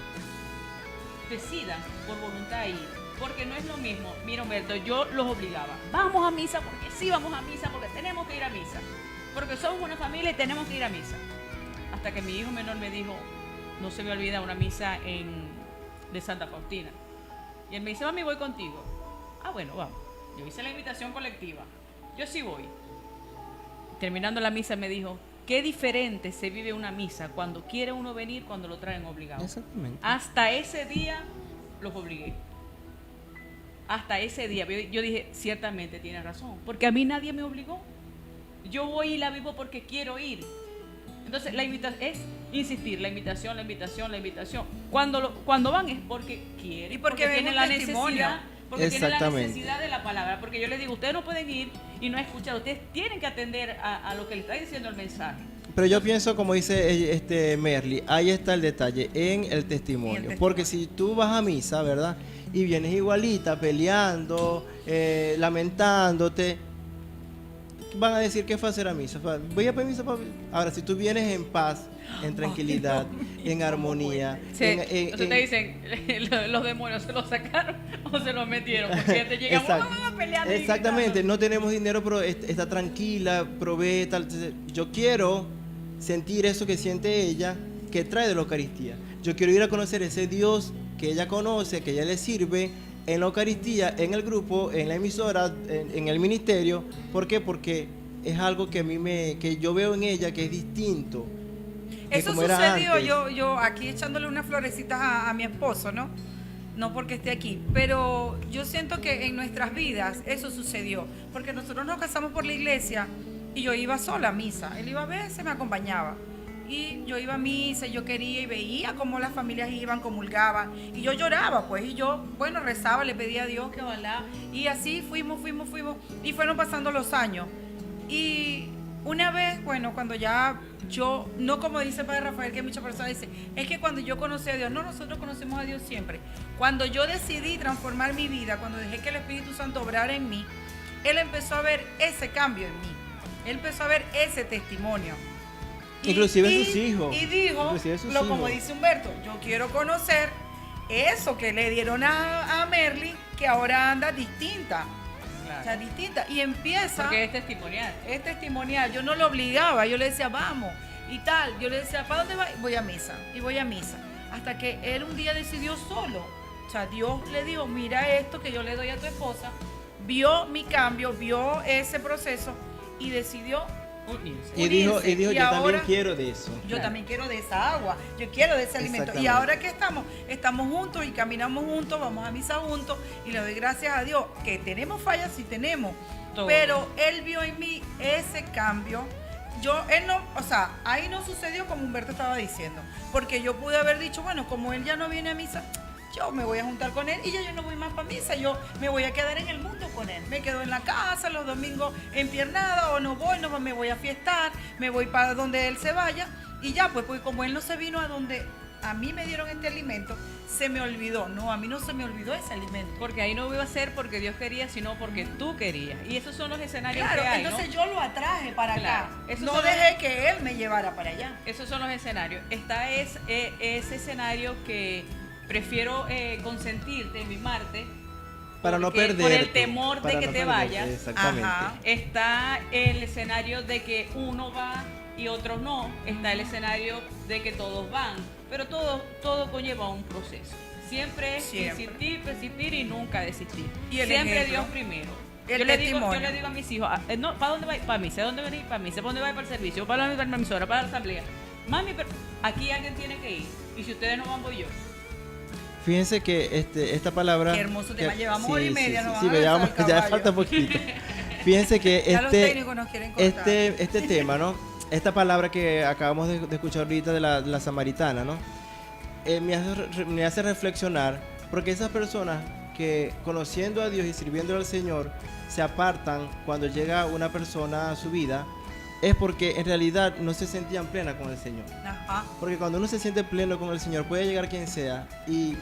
[SPEAKER 4] decidan por voluntad ir. Porque no es lo mismo. Mira, Humberto, yo los obligaba. Vamos a misa porque sí vamos a misa, porque tenemos que ir a misa. Porque somos una familia y tenemos que ir a misa. Hasta que mi hijo menor me dijo, no se me olvida una misa de Santa Faustina. Y él me dice, mami, voy contigo. Ah, bueno, vamos. Yo hice la invitación colectiva. Yo sí voy. Terminando la misa me dijo, qué diferente se vive una misa cuando quiere uno venir, cuando lo traen obligado.
[SPEAKER 3] Exactamente.
[SPEAKER 4] Hasta ese día los obligué. Hasta ese día. Yo dije, ciertamente tiene razón. Porque a mí nadie me obligó. Yo voy y la vivo porque quiero ir. Entonces la invitación es insistir, la invitación. Cuando van es porque quieren.
[SPEAKER 2] Y porque ven
[SPEAKER 4] tienen
[SPEAKER 2] un
[SPEAKER 4] la
[SPEAKER 2] testimonio.
[SPEAKER 4] necesidad. Porque tienen la
[SPEAKER 3] Exactamente.
[SPEAKER 4] necesidad de la palabra. Porque yo les digo, ustedes no pueden ir y no escuchar. Ustedes tienen que atender a lo que le está diciendo el mensaje.
[SPEAKER 3] Pero yo pienso, como dice Merly, ahí está el detalle, en el testimonio. Porque si tú vas a misa, ¿verdad? Y vienes igualita, peleando, lamentándote, van a decir que fue a hacer a misa. Voy a pedir misa. Ahora, si tú vienes en paz, en tranquilidad, en armonía.
[SPEAKER 4] Sí. Entonces te dicen, los demonios se los sacaron o se los metieron. Porque te llegamos peleando.
[SPEAKER 3] Exactamente, no tenemos dinero, pero está tranquila, provee, tal. Yo quiero sentir eso que siente ella, que trae de la Eucaristía. Yo quiero ir a conocer ese Dios que ella conoce, que ella le sirve en la Eucaristía, en el grupo, en la emisora, en el ministerio. ¿Por qué? Porque es algo que que yo veo en ella que es distinto.
[SPEAKER 2] Eso
[SPEAKER 3] como era
[SPEAKER 2] sucedió,
[SPEAKER 3] antes.
[SPEAKER 2] yo aquí echándole unas florecitas a mi esposo, ¿no? No porque esté aquí, pero yo siento que en nuestras vidas eso sucedió, porque nosotros nos casamos por la iglesia y yo iba sola a misa, él iba a veces, me acompañaba, y yo iba a misa, yo quería y veía cómo las familias iban, comulgaban, y yo lloraba, pues, y yo, bueno, rezaba, le pedía a Dios que ojalá, y así fuimos, y fueron pasando los años, y una vez, bueno, cuando ya yo, no como dice el Padre Rafael, que muchas personas dicen, es que cuando yo conocí a Dios, no, nosotros conocemos a Dios siempre. Cuando yo decidí transformar mi vida, cuando dejé que el Espíritu Santo obrara en mí, Él empezó a ver ese cambio en mí. Él empezó a ver ese testimonio.
[SPEAKER 3] Inclusive en sus hijos.
[SPEAKER 2] Y dijo, como dice Humberto, yo quiero conocer eso que le dieron a Merly, que ahora anda distinta.
[SPEAKER 4] Claro.
[SPEAKER 2] O sea, distinta. Y empieza...
[SPEAKER 4] Porque es testimonial.
[SPEAKER 2] Es testimonial. Yo no lo obligaba. Yo le decía, vamos. Y tal. Yo le decía, ¿para dónde vas? Voy a misa. Y voy a misa. Hasta que él un día decidió solo. O sea, Dios le dijo, mira esto que yo le doy a tu esposa. Vio mi cambio, vio ese proceso y decidió
[SPEAKER 4] Unirse.
[SPEAKER 3] Y dijo, yo
[SPEAKER 2] ahora,
[SPEAKER 3] también quiero de eso.
[SPEAKER 2] Yo
[SPEAKER 4] Claro.
[SPEAKER 2] también quiero de esa agua, yo quiero de ese alimento. Y ahora que estamos juntos y caminamos juntos, vamos a misa juntos y le doy gracias a Dios, que tenemos fallas, sí tenemos,
[SPEAKER 4] Todo.
[SPEAKER 2] pero Él vio en mí ese cambio. Ahí no sucedió como Humberto estaba diciendo, porque yo pude haber dicho, bueno, como él ya no viene a misa, yo me voy a juntar con él y ya yo no voy más para misa, yo me voy a quedar en el mundo con él, me quedo en la casa los domingos empiernada, o no voy, me voy a fiestar, me voy para donde él se vaya y ya, pues como él no se vino a donde a mí me dieron este alimento, se me olvidó. No, a mí no se me olvidó ese alimento.
[SPEAKER 4] Porque ahí no iba a ser porque Dios quería, sino porque tú querías. Y esos son los escenarios
[SPEAKER 2] Claro,
[SPEAKER 4] que hay,
[SPEAKER 2] entonces
[SPEAKER 4] ¿no?
[SPEAKER 2] yo lo atraje para
[SPEAKER 4] Claro,
[SPEAKER 2] acá.
[SPEAKER 4] esos
[SPEAKER 2] No
[SPEAKER 4] son
[SPEAKER 2] dejé que él me llevara para allá.
[SPEAKER 4] Esos son los escenarios. Está ese escenario que prefiero consentirte, mimarte,
[SPEAKER 3] Para no
[SPEAKER 4] porque
[SPEAKER 3] perderte.
[SPEAKER 4] por el temor
[SPEAKER 3] para
[SPEAKER 4] de que
[SPEAKER 3] no
[SPEAKER 4] te
[SPEAKER 3] perderte,
[SPEAKER 4] vayas.
[SPEAKER 3] Exactamente.
[SPEAKER 2] Ajá.
[SPEAKER 4] Está el escenario de que uno va y otros no. Está el escenario de que todos van. Pero todo conlleva un proceso. Siempre es
[SPEAKER 2] Siempre.
[SPEAKER 4] insistir, persistir y nunca desistir.
[SPEAKER 2] Y el
[SPEAKER 4] Siempre
[SPEAKER 2] ejemplo.
[SPEAKER 4] Dios primero.
[SPEAKER 2] El
[SPEAKER 4] Yo le
[SPEAKER 2] testimonio.
[SPEAKER 4] digo a mis hijos, no, ¿para dónde va? Para mí, ¿sé dónde venir? Para mí, ¿sé para dónde va? Para el servicio, para la emisora, para la asamblea. Mami, pero aquí alguien tiene que ir. Y si ustedes no van, voy yo.
[SPEAKER 3] Fíjense que esta palabra...
[SPEAKER 2] Qué hermoso tema.
[SPEAKER 3] que-
[SPEAKER 2] Llevamos hora y media, nos
[SPEAKER 3] sí,
[SPEAKER 2] van a
[SPEAKER 3] llevamos-
[SPEAKER 2] besar el
[SPEAKER 3] ya
[SPEAKER 2] caballo.
[SPEAKER 3] falta poquito. Fíjense que
[SPEAKER 2] Ya los técnicos nos quieren cortar.
[SPEAKER 3] este tema, ¿no? Esta palabra que acabamos de escuchar ahorita de la samaritana, ¿no? Me hace reflexionar, porque esas personas que conociendo a Dios y sirviendo al Señor se apartan cuando llega una persona a su vida, es porque en realidad no se sentían plenas con el Señor.
[SPEAKER 2] Ajá.
[SPEAKER 3] Porque cuando uno se siente pleno con el Señor, puede llegar quien sea y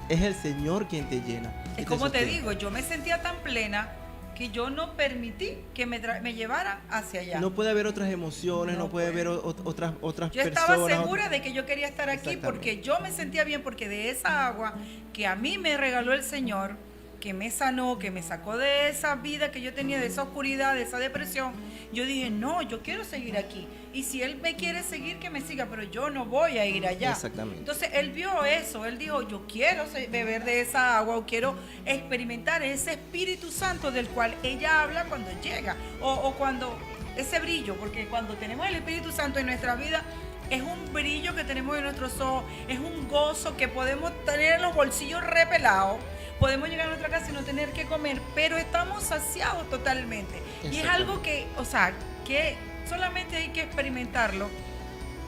[SPEAKER 3] es el Señor quien te llena. y
[SPEAKER 2] Es como te
[SPEAKER 3] sostiene.
[SPEAKER 2] digo, yo me sentía tan plena que yo no permití que me llevaran hacia allá.
[SPEAKER 3] No puede haber otras emociones,
[SPEAKER 2] No
[SPEAKER 3] no puede
[SPEAKER 2] puede.
[SPEAKER 3] haber otras
[SPEAKER 2] Yo
[SPEAKER 3] personas.
[SPEAKER 2] estaba segura de que yo quería estar aquí
[SPEAKER 3] Exactamente.
[SPEAKER 2] porque yo me sentía bien, porque de esa agua que a mí me regaló el Señor, que me sanó, que me sacó de esa vida que yo tenía, de esa oscuridad, de esa depresión, yo dije, no, yo quiero seguir aquí. Y si Él me quiere seguir, que me siga, pero yo no voy a ir allá.
[SPEAKER 3] Exactamente.
[SPEAKER 2] Entonces Él vio eso, Él dijo, yo quiero beber de esa agua, o quiero experimentar ese Espíritu Santo del cual ella habla cuando llega, o cuando, ese brillo, porque cuando tenemos el Espíritu Santo en nuestra vida, es un brillo que tenemos en nuestros ojos, es un gozo que podemos tener en los bolsillos repelados, podemos llegar a nuestra casa y no tener que comer, pero estamos saciados totalmente. Y es
[SPEAKER 3] Exacto.
[SPEAKER 2] algo que, o sea, que solamente hay que experimentarlo,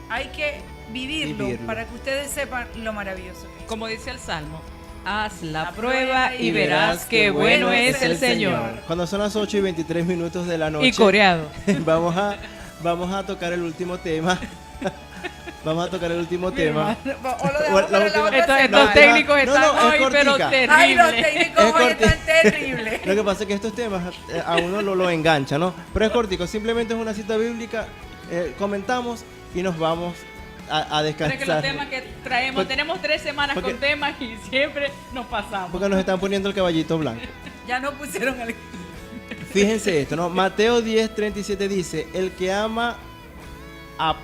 [SPEAKER 2] hay que vivirlo. Para que ustedes sepan lo maravilloso que es.
[SPEAKER 4] Como dice el Salmo, haz la
[SPEAKER 2] La
[SPEAKER 4] prueba y verás qué bueno es el Señor.
[SPEAKER 3] Cuando son las 8:23 de la noche.
[SPEAKER 4] Y coreado.
[SPEAKER 3] vamos a tocar el último tema. Vamos a tocar el último tema.
[SPEAKER 2] O lo dejamos
[SPEAKER 3] La
[SPEAKER 2] para la
[SPEAKER 3] última-
[SPEAKER 2] otra
[SPEAKER 4] Estos
[SPEAKER 2] semana.
[SPEAKER 4] técnicos
[SPEAKER 3] No,
[SPEAKER 4] están
[SPEAKER 3] no, es
[SPEAKER 4] hoy, pero
[SPEAKER 3] cortica.
[SPEAKER 2] Ay, los
[SPEAKER 4] terribles.
[SPEAKER 2] técnicos
[SPEAKER 3] Es
[SPEAKER 2] hoy
[SPEAKER 3] corti-
[SPEAKER 2] están terribles.
[SPEAKER 3] Lo que pasa es que estos temas a uno lo engancha, ¿no? Pero es cortico, simplemente es una cita bíblica, comentamos y nos vamos a
[SPEAKER 4] Pero
[SPEAKER 3] descansar.
[SPEAKER 4] es que los temas que traemos,
[SPEAKER 3] Porque-
[SPEAKER 4] tenemos 3 semanas
[SPEAKER 3] porque-
[SPEAKER 4] con temas y siempre nos pasamos.
[SPEAKER 3] Porque nos están poniendo el caballito blanco.
[SPEAKER 2] Ya no pusieron el...
[SPEAKER 3] Fíjense esto, ¿no? Mateo 10:37 dice, el que ama a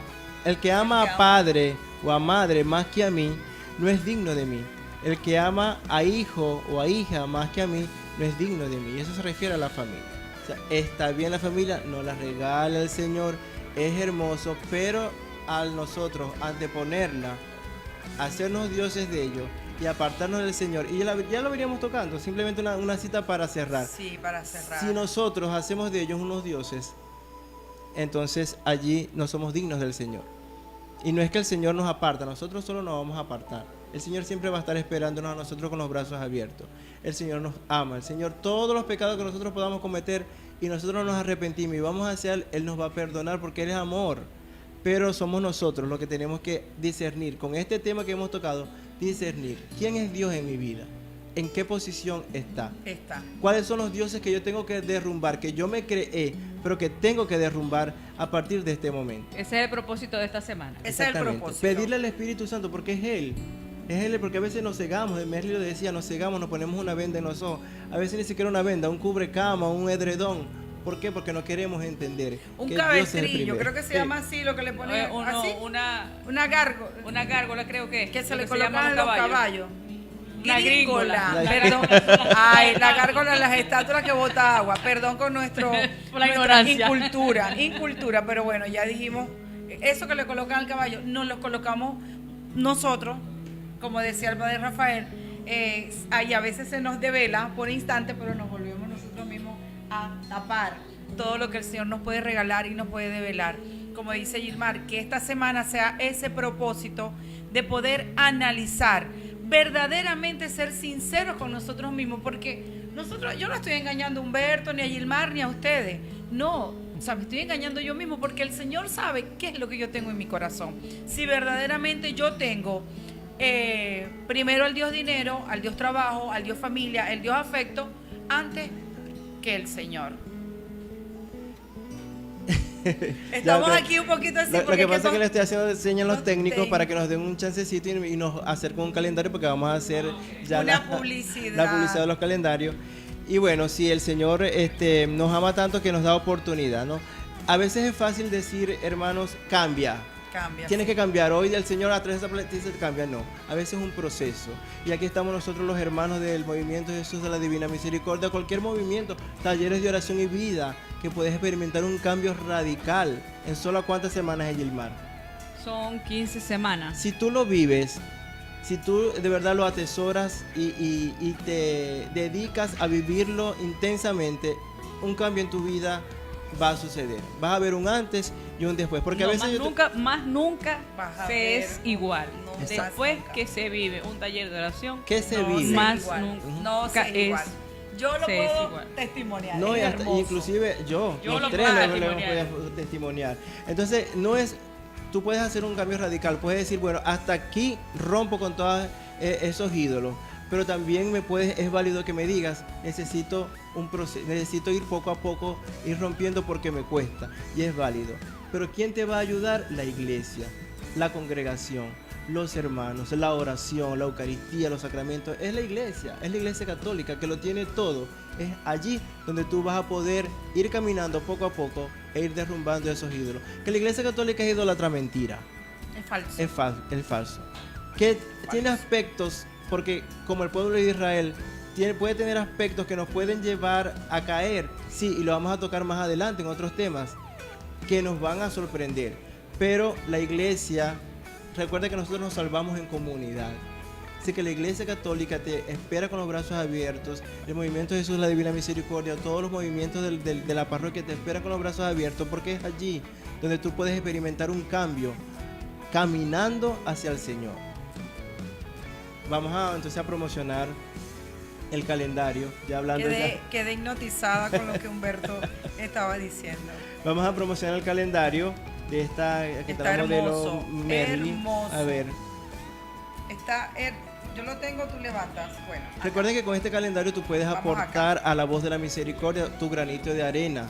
[SPEAKER 3] padre o a madre más que a mí, no es digno de mí. El que ama a hijo o a hija más que a mí, no es digno de mí. Y eso se refiere a la familia. O sea, está bien la familia, nos la regala el Señor, es hermoso, pero al nosotros anteponerla, hacernos dioses de ellos y apartarnos del Señor, y ya lo veníamos tocando, simplemente una cita para cerrar.
[SPEAKER 2] Sí, para cerrar.
[SPEAKER 3] Si nosotros hacemos de ellos unos dioses, entonces allí no somos dignos del Señor. Y no es que el Señor nos aparta, nosotros solo nos vamos a apartar. El Señor siempre va a estar esperándonos a nosotros con los brazos abiertos. El Señor nos ama, el Señor todos los pecados que nosotros podamos cometer y nosotros nos arrepentimos y vamos hacia Él, Él nos va a perdonar porque Él es amor. Pero somos nosotros los que tenemos que discernir, con este tema que hemos tocado, discernir quién es Dios en mi vida, en qué posición está. ¿Cuáles son los dioses que yo tengo que derrumbar, que yo me creé, pero que tengo que derrumbar a partir de este momento?
[SPEAKER 4] Ese es el propósito de esta semana.
[SPEAKER 2] Ese es el
[SPEAKER 3] Exactamente.
[SPEAKER 2] propósito.
[SPEAKER 3] Pedirle al Espíritu Santo, porque es Él. Es Él, porque a veces nos cegamos. Merly lo decía, nos cegamos, nos ponemos una venda en los ojos. A veces ni siquiera una venda, un cubrecama, un edredón. ¿Por qué? Porque no queremos entender.
[SPEAKER 2] Un
[SPEAKER 3] que Dios es el
[SPEAKER 2] cabestrillo,
[SPEAKER 3] primero.
[SPEAKER 2] creo que se
[SPEAKER 3] Sí.
[SPEAKER 2] llama así, lo que le ponen así.
[SPEAKER 4] Una gárgola creo que es.
[SPEAKER 2] Que se
[SPEAKER 4] lo
[SPEAKER 2] le
[SPEAKER 4] se llama
[SPEAKER 2] colocan los caballos.
[SPEAKER 4] Una gringola.
[SPEAKER 2] Perdón. Ay, la gárgola, las estatuas que bota agua. Perdón con nuestra
[SPEAKER 4] ignorancia.
[SPEAKER 2] Incultura, pero bueno, ya dijimos, eso que le colocan al caballo, nos lo colocamos nosotros, como decía el padre Rafael, ahí a veces se nos devela por instante, pero nos volvemos nosotros mismos a tapar todo lo que el Señor nos puede regalar y nos puede develar. Como dice Gilmar, que esta semana sea ese propósito de poder analizar, verdaderamente ser sinceros con nosotros mismos, porque yo no estoy engañando a Humberto, ni a Gilmar, ni a ustedes. No, o sea, me estoy engañando yo mismo porque el Señor sabe qué es lo que yo tengo en mi corazón. Si verdaderamente yo tengo primero al Dios dinero, al Dios trabajo, al Dios familia, al Dios afecto, antes que el Señor. Estamos aquí un poquito así.
[SPEAKER 3] Lo que pasa es que le estoy haciendo señas a los
[SPEAKER 2] los
[SPEAKER 3] técnicos para que nos den un chancecito y nos acerquen un calendario, porque vamos a hacer ya
[SPEAKER 2] una publicidad.
[SPEAKER 3] la publicidad de los calendarios. Y bueno, si el Señor nos ama tanto que nos da oportunidad, ¿no? A veces es fácil decir, hermanos, cambia. Tienes que cambiar. Hoy el Señor a través de esta plataforma te cambia. No, a veces es un proceso. Y aquí estamos nosotros los hermanos del Movimiento Jesús de la Divina Misericordia. Cualquier movimiento, talleres de oración y vida, que puedes experimentar un cambio radical en solo cuántas semanas, Gilmar.
[SPEAKER 4] Son 15 semanas.
[SPEAKER 3] Si tú lo vives, si tú de verdad lo atesoras y te dedicas a vivirlo intensamente, un cambio en tu vida va a suceder. Vas a ver un antes y un después. Porque
[SPEAKER 4] no,
[SPEAKER 3] a veces
[SPEAKER 4] más nunca
[SPEAKER 2] Vas a
[SPEAKER 4] se
[SPEAKER 2] ver.
[SPEAKER 4] es igual.
[SPEAKER 2] No,
[SPEAKER 4] Después
[SPEAKER 2] nunca.
[SPEAKER 4] que se vive un taller de oración,
[SPEAKER 3] ¿qué se
[SPEAKER 2] No,
[SPEAKER 3] vive?
[SPEAKER 2] sí.
[SPEAKER 4] más
[SPEAKER 2] igual.
[SPEAKER 4] nunca
[SPEAKER 2] No se es igual. Yo lo
[SPEAKER 4] se es
[SPEAKER 2] puedo
[SPEAKER 4] igual.
[SPEAKER 2] testimoniar.
[SPEAKER 3] No, y
[SPEAKER 2] es
[SPEAKER 3] hasta,
[SPEAKER 2] hermoso.
[SPEAKER 3] inclusive yo
[SPEAKER 4] Yo lo
[SPEAKER 3] los tres
[SPEAKER 4] puedo
[SPEAKER 3] lo
[SPEAKER 4] testimoniar.
[SPEAKER 3] voy a testimoniar. Entonces, no es, tú puedes hacer un cambio radical, puedes decir, bueno, hasta aquí rompo con todos esos ídolos, pero también es válido que me digas, necesito un proceso, necesito ir poco a poco, ir rompiendo porque me cuesta, y es válido. Pero ¿quién te va a ayudar? La iglesia, la congregación, los hermanos, la oración, la Eucaristía, los sacramentos. Es la iglesia católica que lo tiene todo. Es allí donde tú vas a poder ir caminando poco a poco e ir derrumbando esos ídolos. Que la iglesia católica es idólatra, mentira.
[SPEAKER 2] Es falso.
[SPEAKER 3] Es falso. Que tiene aspectos, porque como el pueblo de Israel puede tener aspectos que nos pueden llevar a caer, sí, y lo vamos a tocar más adelante en otros temas, que nos van a sorprender. Pero la iglesia, recuerda que nosotros nos salvamos en comunidad. Así que la iglesia católica te espera con los brazos abiertos. El Movimiento Jesús de la Divina Misericordia, todos los movimientos de la parroquia te esperan con los brazos abiertos, porque es allí donde tú puedes experimentar un cambio caminando hacia el Señor. Vamos entonces a promocionar el calendario, ya hablando
[SPEAKER 2] Quedé hipnotizada con lo que Humberto estaba diciendo.
[SPEAKER 3] Vamos a promocionar el calendario de esta que
[SPEAKER 2] Está
[SPEAKER 3] está modelo
[SPEAKER 2] hermoso,
[SPEAKER 3] Merlin.
[SPEAKER 2] hermoso.
[SPEAKER 3] A ver,
[SPEAKER 2] Yo lo tengo, tú levantas. Bueno, acá.
[SPEAKER 3] recuerden que con este calendario tú puedes
[SPEAKER 2] Vamos
[SPEAKER 3] aportar a la voz de la misericordia tu granito de arena.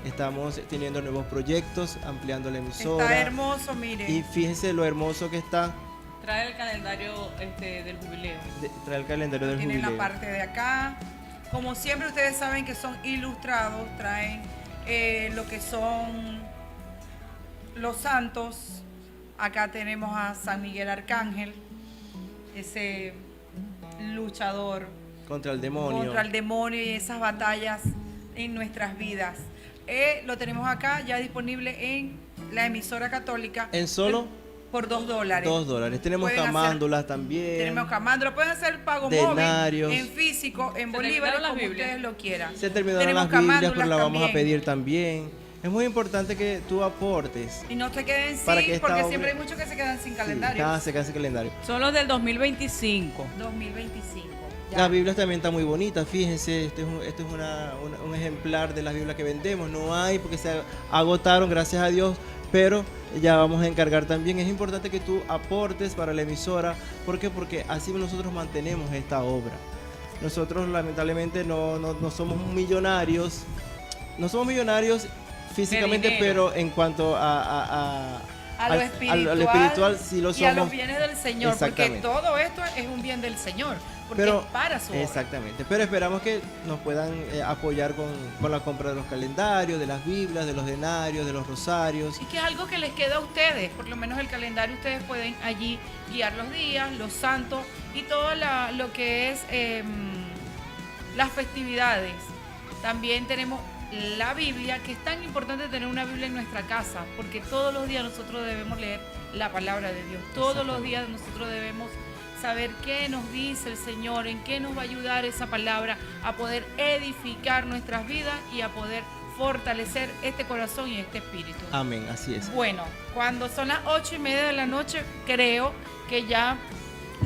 [SPEAKER 3] Estamos teniendo nuevos proyectos, ampliando la emisora.
[SPEAKER 2] Está hermoso, mire.
[SPEAKER 3] Y fíjense lo hermoso que está.
[SPEAKER 4] trae el calendario del jubileo.
[SPEAKER 3] Trae el calendario del
[SPEAKER 2] Tienen
[SPEAKER 3] jubileo.
[SPEAKER 2] la parte de acá. Como siempre ustedes saben que son ilustrados, traen lo que son los santos. Acá tenemos a San Miguel Arcángel, ese luchador
[SPEAKER 3] Contra el demonio.
[SPEAKER 2] contra el demonio y esas batallas en nuestras vidas. Lo tenemos acá ya disponible en la emisora católica.
[SPEAKER 3] ¿En solo?
[SPEAKER 2] Por $2.
[SPEAKER 3] $2. Tenemos
[SPEAKER 2] Pueden
[SPEAKER 3] camándulas también.
[SPEAKER 2] Tenemos camándulas. Pueden hacer pago
[SPEAKER 3] Denarios.
[SPEAKER 2] móvil, en físico, en
[SPEAKER 4] Se
[SPEAKER 2] bolívares,
[SPEAKER 4] terminaron las
[SPEAKER 2] como
[SPEAKER 4] Biblias.
[SPEAKER 2] ustedes lo quieran.
[SPEAKER 3] Se terminaron
[SPEAKER 2] Tenemos
[SPEAKER 3] las Biblias, pero
[SPEAKER 2] camándulas
[SPEAKER 3] la vamos a
[SPEAKER 2] también.
[SPEAKER 3] pedir también. Es muy importante que tú aportes.
[SPEAKER 2] Y no se queden
[SPEAKER 3] Para que
[SPEAKER 2] sin,
[SPEAKER 3] esta
[SPEAKER 2] porque
[SPEAKER 3] obra-
[SPEAKER 2] siempre hay muchos que se quedan sin calendario.
[SPEAKER 3] Sí, se queda ese calendario.
[SPEAKER 4] Son los del 2025.
[SPEAKER 2] 2025. ya.
[SPEAKER 3] Las Biblias también están muy bonitas, fíjense, este es un ejemplar de las Biblias que vendemos. No hay porque se agotaron, gracias a Dios, pero ya vamos a encargar también. Es importante que tú aportes para la emisora. ¿Por qué? Porque así nosotros mantenemos esta obra. Nosotros lamentablemente no somos millonarios. No somos millonarios físicamente,
[SPEAKER 4] dinero.
[SPEAKER 3] pero en cuanto a
[SPEAKER 2] lo
[SPEAKER 3] espiritual sí lo somos.
[SPEAKER 2] Y a los bienes del Señor, porque
[SPEAKER 3] Exactamente.
[SPEAKER 2] todo esto es un bien del Señor, porque
[SPEAKER 3] Pero,
[SPEAKER 2] es para su obra.
[SPEAKER 3] exactamente, pero esperamos que nos puedan apoyar con la compra de los calendarios, de las Biblias, de los denarios, de los rosarios.
[SPEAKER 2] Y que es algo que les queda a ustedes, por lo menos el calendario ustedes pueden allí guiar los días, los santos y todo lo que es las festividades. También tenemos la Biblia, que es tan importante tener una Biblia en nuestra casa, porque todos los días nosotros debemos leer la palabra de Dios. Todos los días nosotros debemos saber qué nos dice el Señor, en qué nos va a ayudar esa palabra a poder edificar nuestras vidas y a poder fortalecer este corazón y este espíritu.
[SPEAKER 3] Amén, así es.
[SPEAKER 2] Bueno, cuando son las 8:30 de la noche, creo que ya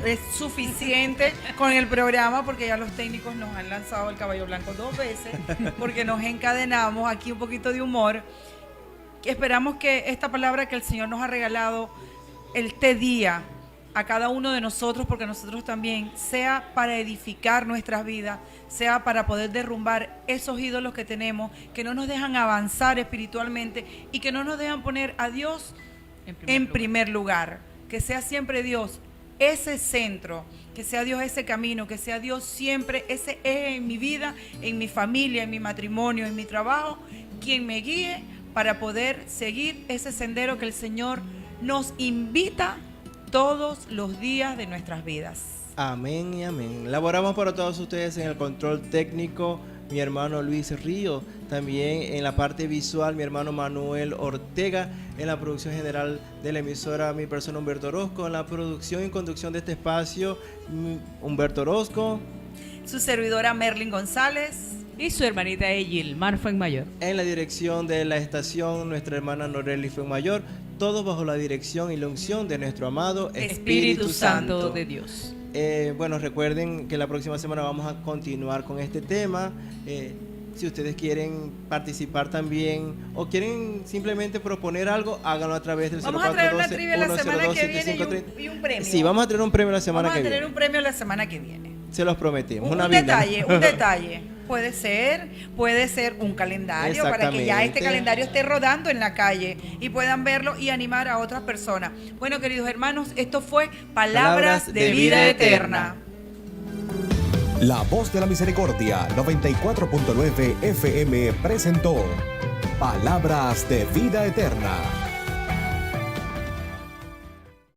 [SPEAKER 2] es suficiente con el programa porque ya los técnicos nos han lanzado el caballo blanco 2 veces porque nos encadenamos aquí un poquito de humor. Esperamos que esta palabra que el Señor nos ha regalado este día a cada uno de nosotros, porque nosotros también, sea para edificar nuestras vidas, sea para poder derrumbar esos ídolos que tenemos, que no nos dejan avanzar espiritualmente y que no nos dejan poner a Dios en primer lugar. Que sea siempre Dios ese centro, que sea Dios ese camino, que sea Dios siempre ese eje en mi vida, en mi familia, en mi matrimonio, en mi trabajo, quien me guíe para poder seguir ese sendero que el Señor nos invita todos los días de nuestras vidas.
[SPEAKER 3] Amén y amén. Laboramos para todos ustedes en el control técnico, mi hermano Luis Río, también en la parte visual, mi hermano Manuel Ortega, en la producción general de la emisora, mi persona Humberto Orozco, en la producción y conducción de este espacio, Humberto Orozco,
[SPEAKER 2] su servidora Merlin González
[SPEAKER 4] y su hermanita Gilmar Fuenmayor.
[SPEAKER 3] En la dirección de la estación, nuestra hermana Noreli Fuenmayor, todos bajo la dirección y la unción de nuestro amado
[SPEAKER 4] Espíritu Santo de Dios.
[SPEAKER 3] Bueno, recuerden que la próxima semana vamos a continuar con este tema. Si ustedes quieren participar también o quieren simplemente proponer algo, háganlo a través del 0412-102-7530.
[SPEAKER 2] Vamos a traer una trivia la semana que viene y un premio.
[SPEAKER 3] Sí, vamos a tener un premio la semana que viene.
[SPEAKER 2] Vamos a tener un premio la semana que viene.
[SPEAKER 3] Se los prometemos.
[SPEAKER 2] Un detalle. Puede ser un calendario para que ya este calendario esté rodando en la calle y puedan verlo y animar a otras personas. Bueno, queridos hermanos, esto fue Palabras de Vida Eterna.
[SPEAKER 1] La Voz de la Misericordia 94.9 FM presentó Palabras de Vida Eterna.